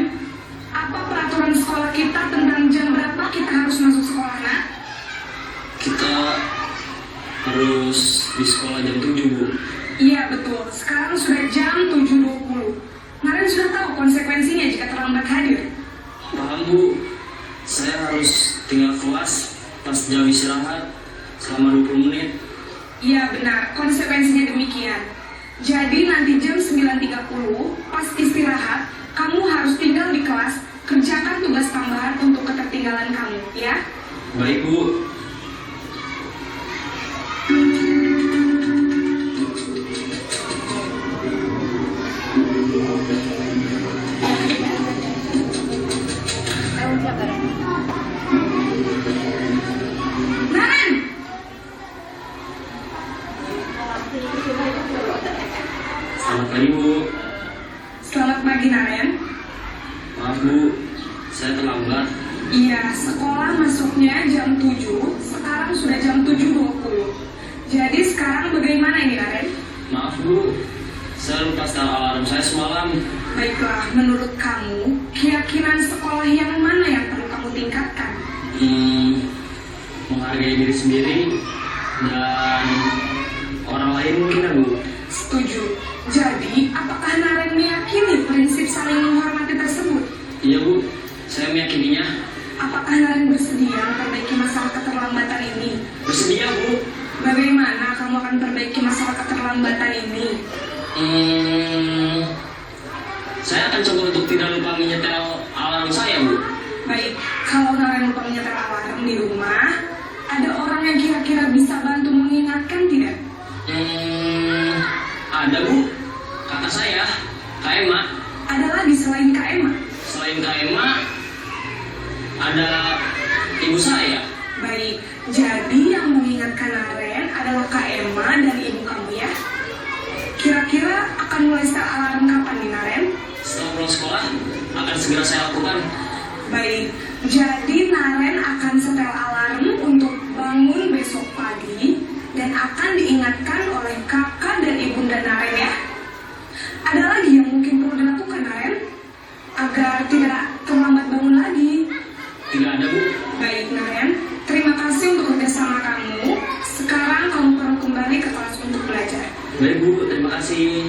apa peraturan sekolah kita tentang jam berapa kita harus masuk sekolah, nak? Kita harus di sekolah jam 7 Bu. Iya betul, sekarang sudah jam 7.20. Naren sudah tahu konsekuensinya jika terlambat hadir. Paham Bu. Saya harus tinggal kelas pas jam istirahat selama 20 menit. Iya benar, konsekuensinya demikian. Jadi nanti jam 9.30 pas istirahat, kamu harus tinggal di kelas, kerjakan tugas tambahan untuk ketertinggalan kamu, ya? Baik Bu. Naren! Selamat pagi Bu. Selamat pagi, Naren. Maaf Bu, saya terlambat. Iya, sekolah masuknya jam 7, sekarang sudah jam 7.20. Jadi sekarang bagaimana ini, Naren? Maaf Bu, saya lupa setel alarm saya semalam. Baiklah, menurut kamu, keyakinan sekolah yang mana yang perlu kamu tingkatkan? Menghargai diri sendiri dan orang lain mungkin ya Bu. Setuju. Jadi, apakah Naren meyakini prinsip saling menghormati tersebut? Iya Bu, saya meyakininya. Apakah Naren bersedia memperbaiki masalah keterlambatan ini? Bersedia Bu. Bagaimana kamu akan perbaiki masalah keterlambatan ini? Saya akan coba untuk tidak lupa menyetel alarm saya Bu. Baik, kalau Naren lupa menyetel alarm di rumah, ada orang yang kira-kira bisa bantu mengingatkan tidak? Ada Bu, kakak saya, Kak Emma. Ada lagi selain Kak Emma? Selain Kak Emma, ada ibu saya. Baik, jadi yang mengingatkan Naren adalah Kak Emma dan ibu kamu ya. Kira-kira akan mulai setel alarm kapan nih Naren? Setelah pulang sekolah, akan segera saya lakukan. Baik, jadi Naren akan setel alarm untuk bangun besok pagi dan akan diingatkan oleh kakak dan ibunda Naren ya. Ada lagi yang mungkin perlu dilakukan Naren agar tidak terlambat bangun lagi? Tidak ada Bu. Baik Naren, terima kasih untuk kerjasama kamu. Sekarang kamu perlu kembali ke kelas untuk belajar. Baik Bu, terima kasih.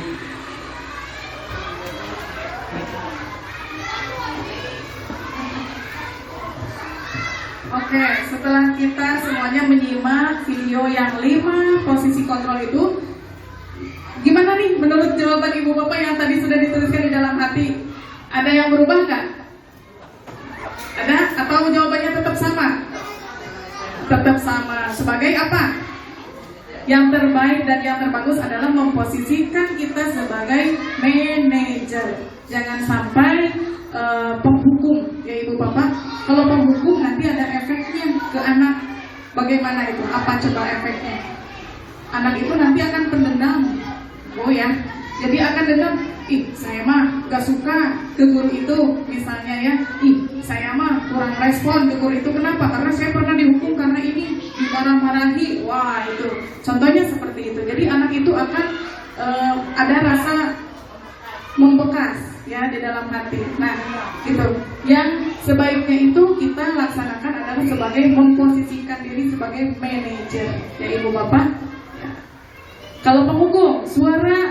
Oke, setelah kita semuanya menyimak video yang 5 posisi kontrol itu, gimana nih menurut jawaban ibu bapak yang tadi sudah dituliskan di dalam hati? Ada yang berubah nggak? Ada? Atau jawabannya tetap sama? Tetap sama. Sebagai apa? Yang terbaik dan yang terbagus adalah memposisikan kita sebagai manajer. Jangan sampai penghukum, ya ibu bapak. Kalau penghukum nanti ada efeknya ke anak. Bagaimana itu? Apa coba efeknya? Anak itu nanti akan pendendam. Oh ya, jadi akan dendam. Saya mah gak suka ke guru itu, misalnya ya. Saya mah kurang respon ke guru itu. Kenapa? Karena saya pernah dihukum karena ini, dimarah-marahi. Wah itu, contohnya seperti itu. Jadi anak itu akan ada rasa membekas ya di dalam hati. Nah, itu yang sebaiknya itu kita laksanakan adalah sebagai memposisikan diri sebagai manajer, ya ibu bapak. Kalau penghukum,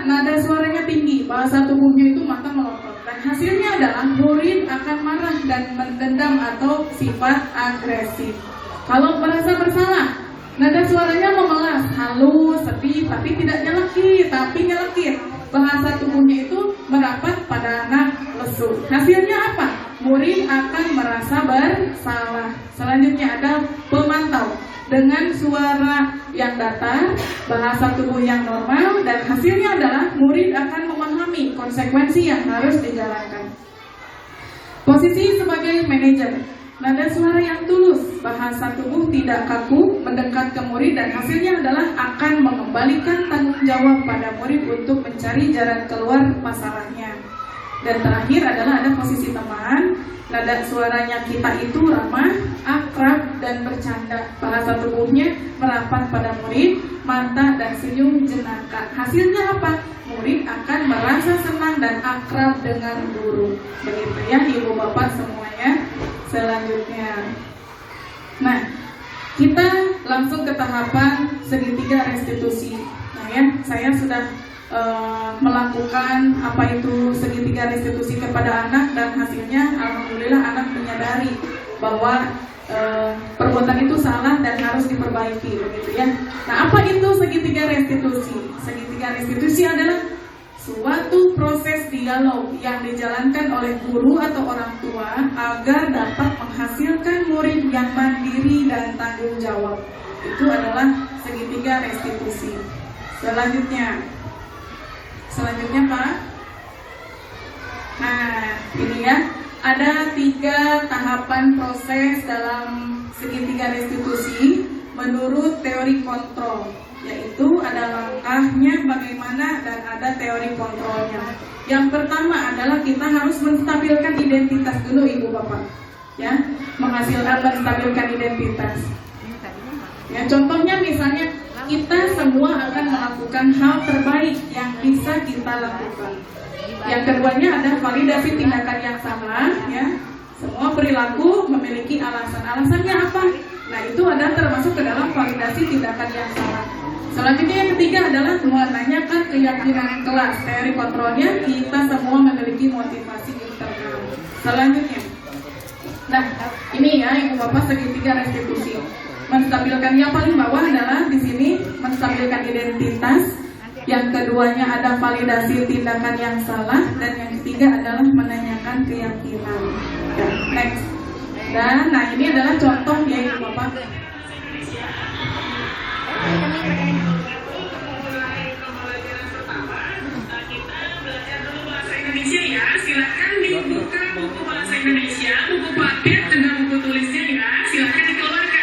nada suaranya tinggi, bahasa tubuhnya itu mata melotot, dan hasilnya adalah murid akan marah dan mendendam atau sifat agresif. Kalau merasa bersalah, nada suaranya memelas, halus, sepi, tapi tidak nyelekit, tapi nyelekit. Bahasa tubuhnya itu merapat pada anak lesu. Hasilnya apa? Murid akan merasa bersalah. Selanjutnya ada pemantau. Dengan suara yang datar, bahasa tubuh yang normal, dan hasilnya adalah murid akan memahami konsekuensi yang harus dijalankan. Posisi sebagai manajer, nada suara yang tulus, bahasa tubuh tidak kaku, mendekat ke murid, dan hasilnya adalah akan mengembalikan tanggung jawab pada murid untuk mencari jalan keluar masalahnya. Dan terakhir adalah ada posisi teman, nada suaranya kita itu ramah, akrab, dan bercanda. Bahasa tubuhnya merapat pada murid, mata dan senyum jenaka. Hasilnya apa? Murid akan merasa senang dan akrab dengan guru. Begitu ya ibu bapak semuanya. Selanjutnya, nah kita langsung ke tahapan segitiga restitusi. Nah ya, saya sudah melakukan apa itu segitiga restitusi kepada anak, dan hasilnya alhamdulillah anak menyadari bahwa perbuatan itu salah dan harus diperbaiki, begitu ya. Nah, apa itu segitiga restitusi? Segitiga restitusi adalah suatu proses dialog yang dijalankan oleh guru atau orang tua agar dapat menghasilkan murid yang mandiri dan tanggung jawab. Itu adalah segitiga restitusi. Selanjutnya Pak. Nah, ini ya, ada 3 tahapan proses dalam segitiga restitusi menurut teori kontrol, yaitu ada langkahnya bagaimana dan ada teori kontrolnya. Yang pertama adalah kita harus menstabilkan identitas dulu ibu bapak, ya, menstabilkan identitas. Ya, contohnya misalnya kita semua akan melakukan hal terbaik yang bisa kita lakukan. Yang keduanya ada validasi tindakan yang salah, ya. Semua perilaku memiliki alasan. Alasannya apa? Nah, itu ada termasuk ke dalam validasi tindakan yang salah. Selanjutnya yang ketiga adalah menanyakan keyakinan kelas. Teori kontrolnya kita semua memiliki motivasi internal. Selanjutnya, nah ini ya ibu bapak segitiga restitusi. Menstabilkan yang paling bawah adalah di sini menstabilkan identitas. Yang keduanya ada validasi tindakan yang salah, dan yang ketiga adalah menanyakan keyakinan. Next. Dan nah ini adalah contoh ya ibu bapak. Indonesia ya, silakan dibuka buku bahasa Indonesia, buku paket dengan buku tulisnya ya, silakan dikeluarkan.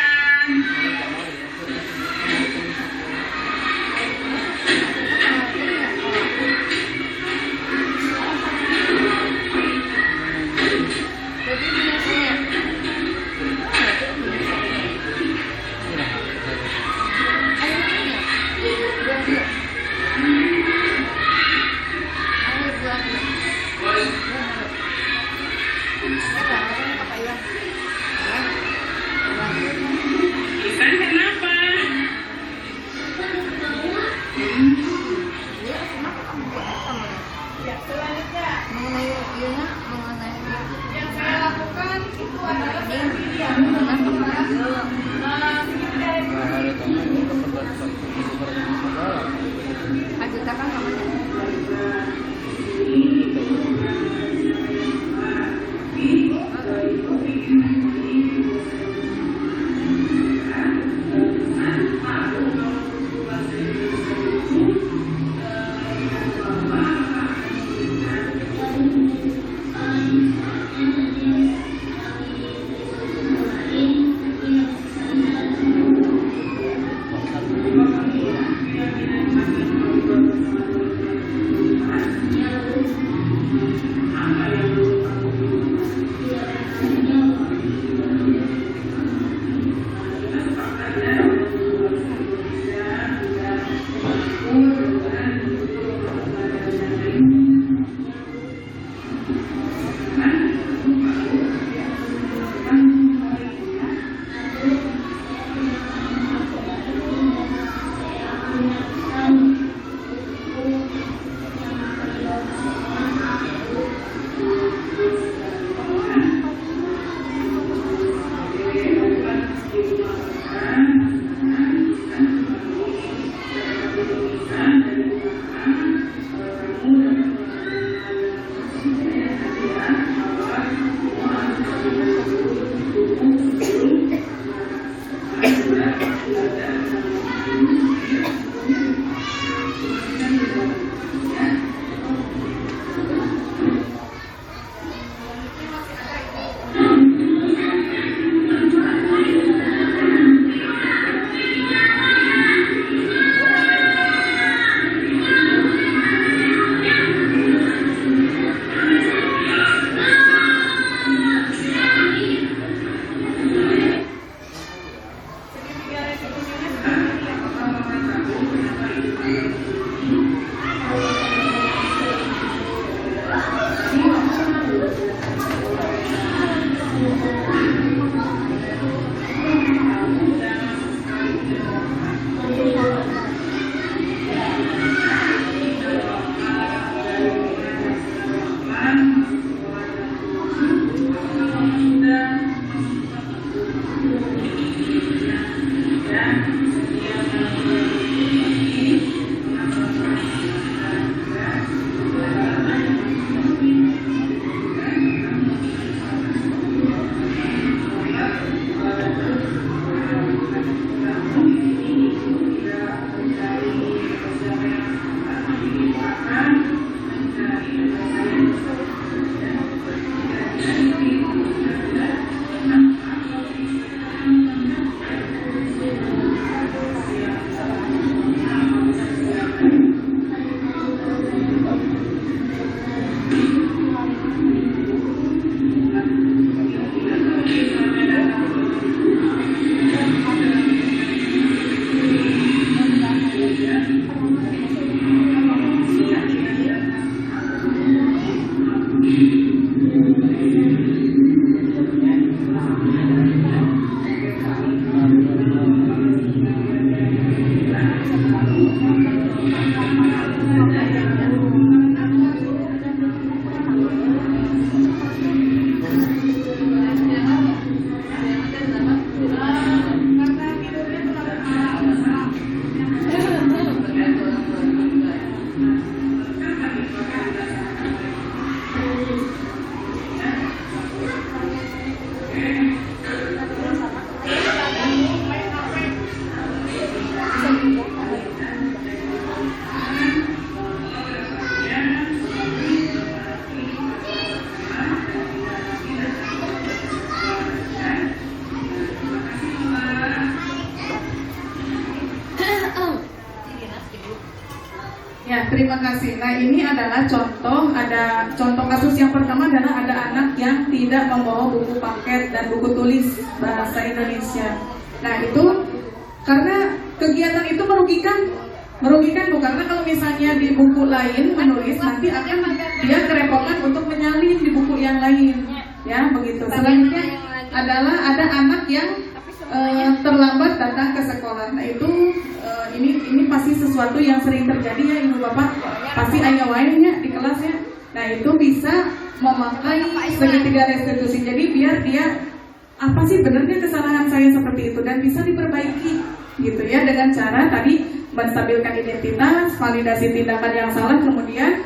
Ya, terima kasih. Nah, ini adalah contoh kasus yang pertama adalah ada anak yang tidak membawa buku paket dan buku tulis bahasa Indonesia. Nah, itu karena kegiatan itu merugikan Bu, karena kalau misalnya di buku lain menulis nanti akan dia kerepotan untuk menyalin di buku yang lain. Ya, begitu. Selanjutnya adalah ada anak yang terlambat datang ke sekolah. Nah, itu ini pasti sesuatu yang sering terjadi ya Ibu Bapak, pasti aya wae-nya di kelas ya. Nah, itu bisa memakai segitiga restitusi. Jadi biar dia apa sih benarnya kesalahan saya seperti itu dan bisa diperbaiki gitu ya, dengan cara tadi menstabilkan identitas, validasi tindakan yang salah, kemudian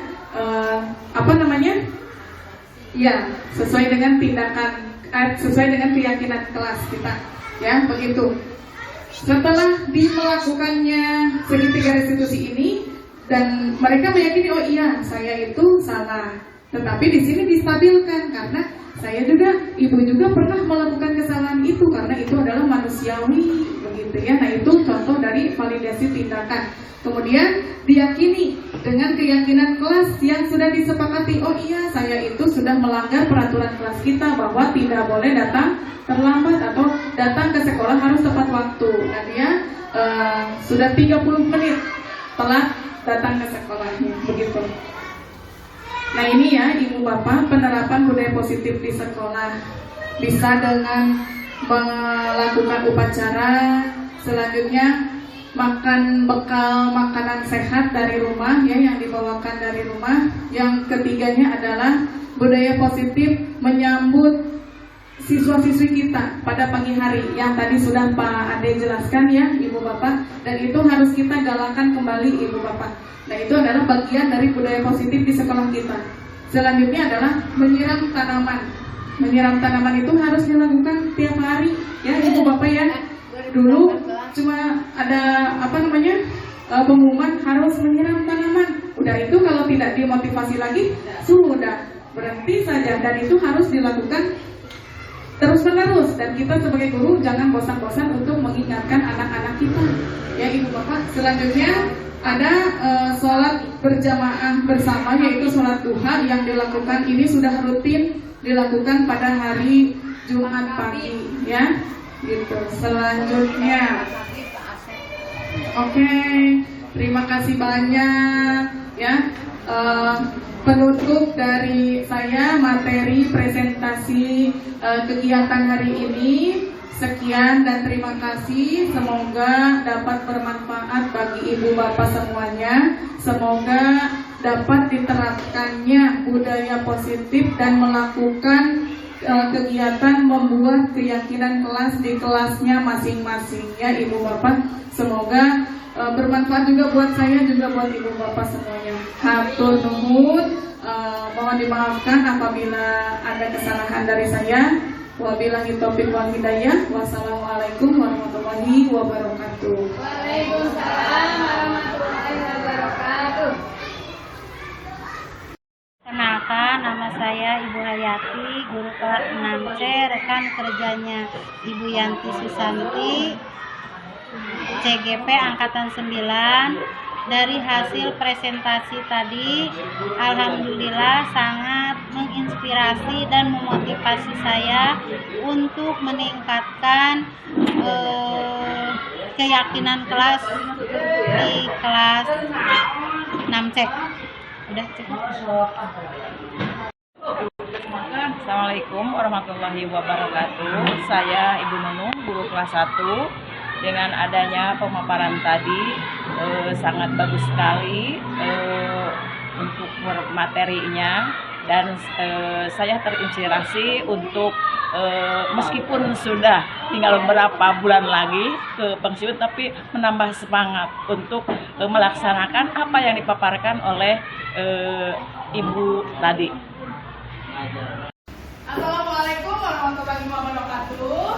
ya sesuai dengan sesuai dengan keyakinan kelas kita ya, begitu. Setelah melakukannya segitiga restitusi ini dan mereka meyakini oh iya saya itu salah, tetapi di sini distabilkan karena saya juga, ibu juga pernah melakukan kesalahan itu karena itu adalah manusiawi begitu ya. Nah, itu contoh dari validasi tindakan. Kemudian diyakini dengan keyakinan kelas yang sudah disepakati, oh iya saya itu sudah melanggar peraturan kelas kita bahwa tidak boleh datang terlambat atau datang ke sekolah harus tepat waktu. Dan dia sudah 30 menit telat datang ke sekolahnya begitu. Nah, ini ya Ibu Bapak, penerapan budaya positif di sekolah bisa dengan melakukan upacara, selanjutnya makan bekal makanan sehat dari rumah ya, yang dibawakan dari rumah. Yang ketiganya adalah budaya positif menyambut siswa-siswi kita pada pagi hari yang tadi sudah Pak Ade jelaskan ya Ibu Bapak, dan itu harus kita galakan kembali Ibu Bapak. Nah, itu adalah bagian dari budaya positif di sekolah kita. Selanjutnya adalah menyiram tanaman. Menyiram tanaman itu harus dilakukan tiap hari ya Ibu Bapak ya. Dulu cuma ada pengumuman harus menyiram tanaman. Udah itu kalau tidak dimotivasi lagi, sudah berhenti saja, dan itu harus dilakukan terus-menerus. Dan kita sebagai guru jangan bosan-bosan untuk mengingatkan anak-anak kita. Ya Ibu Bapak, selanjutnya ada sholat berjamaah bersama, yaitu sholat duha yang dilakukan ini sudah rutin dilakukan pada hari Jumat pagi, ya. Gitu. Selanjutnya, oke, terima kasih banyak, ya. Penutup dari saya materi presentasi kegiatan hari ini. Sekian dan terima kasih. Semoga dapat bermanfaat bagi ibu bapak semuanya. Semoga dapat diterapkannya budaya positif dan melakukan kegiatan membuat keyakinan kelas di kelasnya masing-masing, ya ibu bapak. Semoga bermanfaat juga buat saya, juga buat ibu bapak semuanya. Hatur nuhun, mohon dimaafkan apabila ada kesalahan dari saya. Wabillahi taufiq wal hidayah. Wassalamualaikum warahmatullahi wabarakatuh. Waalaikumsalam warahmatullahi wabarakatuh. Kenalkan, nama saya Ibu Hayati, guru kelas 6C, rekan kerjanya Ibu Yanti Susanti, CGP Angkatan 9. Dari hasil presentasi tadi, alhamdulillah sangat menginspirasi dan memotivasi saya untuk meningkatkan keyakinan kelas di kelas 6C. Udah cukup. Assalamualaikum warahmatullahi wabarakatuh. Saya Ibu Nunung, guru kelas 1. Dengan adanya pemaparan tadi sangat bagus sekali untuk materinya, dan saya terinspirasi untuk meskipun sudah tinggal beberapa bulan lagi ke pensiun, tapi menambah semangat untuk melaksanakan apa yang dipaparkan oleh Ibu tadi. Assalamualaikum warahmatullahi wabarakatuh.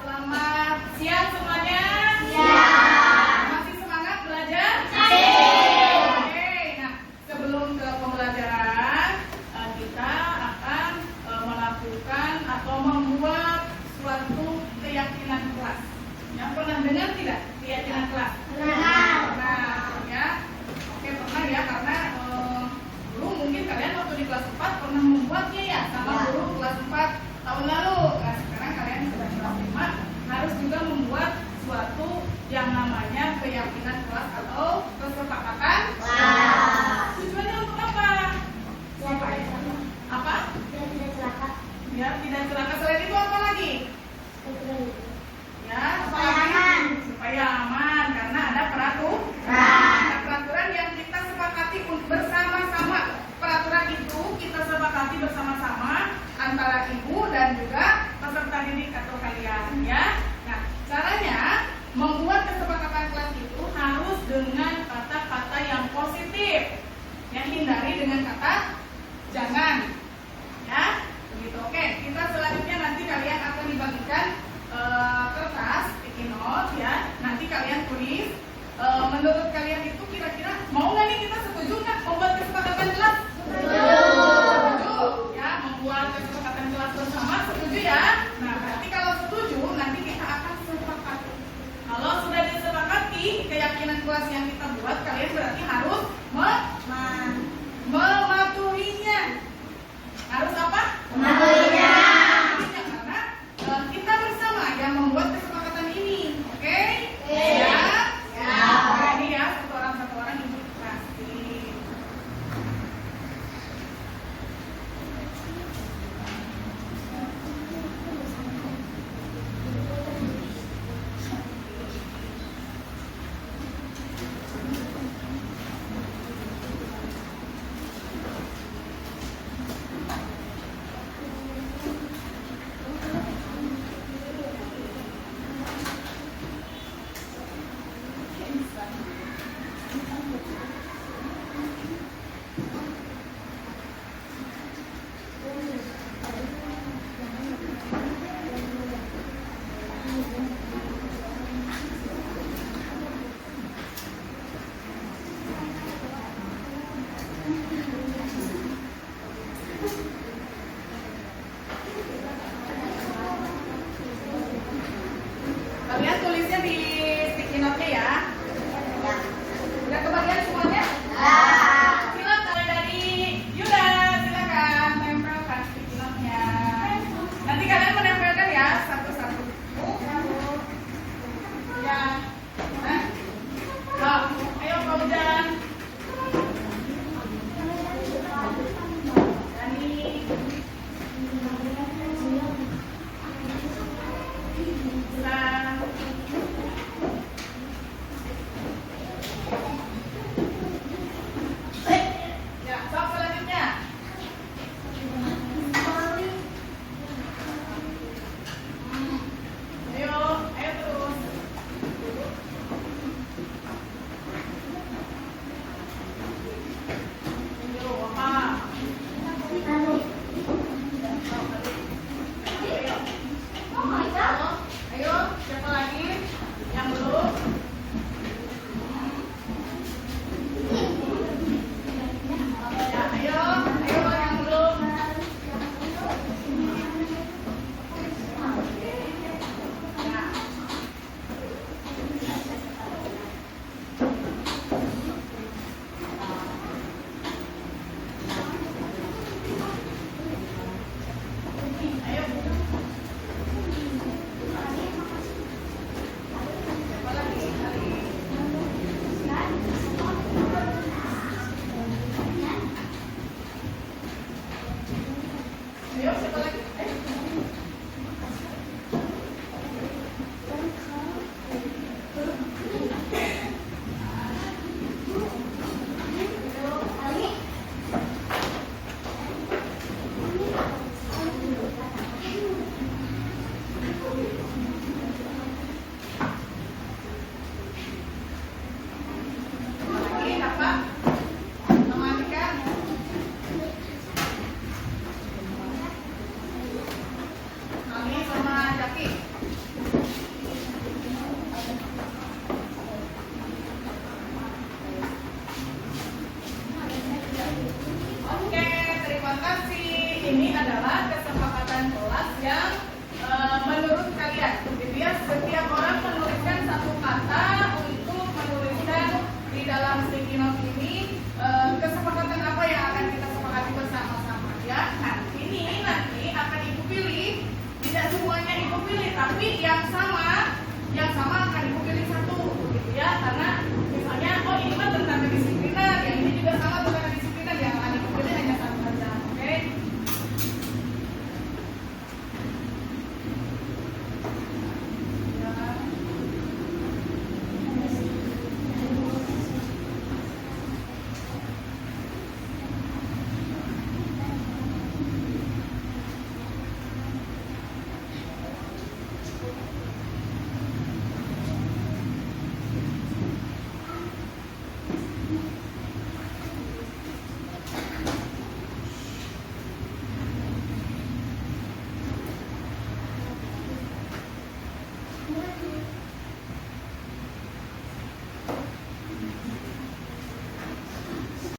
Selamat siang semuanya. Masih semangat belajar? Oke, nah sebelum ke pembelajaran kita akan melakukan atau membuat suatu keyakinan kelas. Yang pernah dengar tidak keyakinan kelas? Pernah ya. Oke, pernah ya, karena dulu mungkin kalian waktu di kelas 4 pernah membuatnya ya sama guru kelas 4 tahun lalu. Nah, sekarang kalian sudah kelas 5 harus juga membuat suatu yang namanya keyakinan kelas atau kesepakatan kelas. Tujuannya untuk apa? Apa? Biar tidak celaka. Selain itu apa lagi? Ya, supaya aman, karena ada peraturan yang kita sepakati bersama-sama. Peraturan itu kita sepakati bersama-sama antara ibu dan juga peserta didik atau kalian, ya. Nah, caranya membuat kesepakatan kelas itu harus dengan kata-kata yang positif. Ya, hindari dengan kata jangan. Ya, begitu. Oke, kita selanjutnya nanti kalian akan dibagikan kertas sticky note, ya. Nanti kalian tulis menurut kalian itu kira-kira mau nggak nih, kita setuju nggak membuat kesepakatan kelas? Setuju. Ya, membuat kesepakatan kelas bersama, setuju ya. Nah, berarti kalau setuju nanti kita akan sepakati. Kalau sudah disepakati keyakinan kelas yang kita buat, kalian berarti harus mematuhinya. Harus apa? Mematuhinya. Oke, terima kasih. Ini adalah kesepakatan kelas yang menurut kalian, begitu ya, setiap orang menuliskan satu kata untuk menuliskan di dalam sticky note ini kesepakatan apa yang akan kita sepakati bersama-sama ya. Nanti akan ibu pilih, tidak semuanya ibu pilih, tapi yang sama akan ibu pilih satu, begitu ya. Karena misalnya, oh ini mah tentang kedisiplinan, yang ini juga sama tentang kedisiplinan, yang akan ibu pilih hanya satu saja, oke?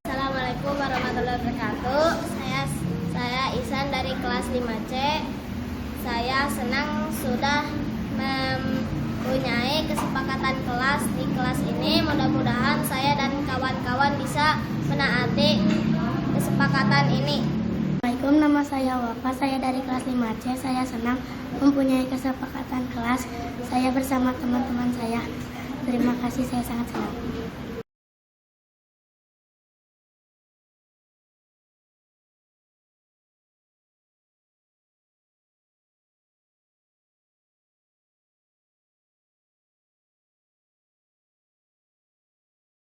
Assalamualaikum warahmatullahi wabarakatuh. Saya Isan dari kelas 5C. Saya senang sudah mempunyai kesepakatan kelas di kelas ini. Mudah-mudahan saya dan kawan-kawan bisa menaati kesepakatan ini. Assalamualaikum, nama saya Wafa, saya dari kelas 5C. Saya senang mempunyai kesepakatan kelas saya bersama teman-teman saya. Terima kasih, saya sangat senang.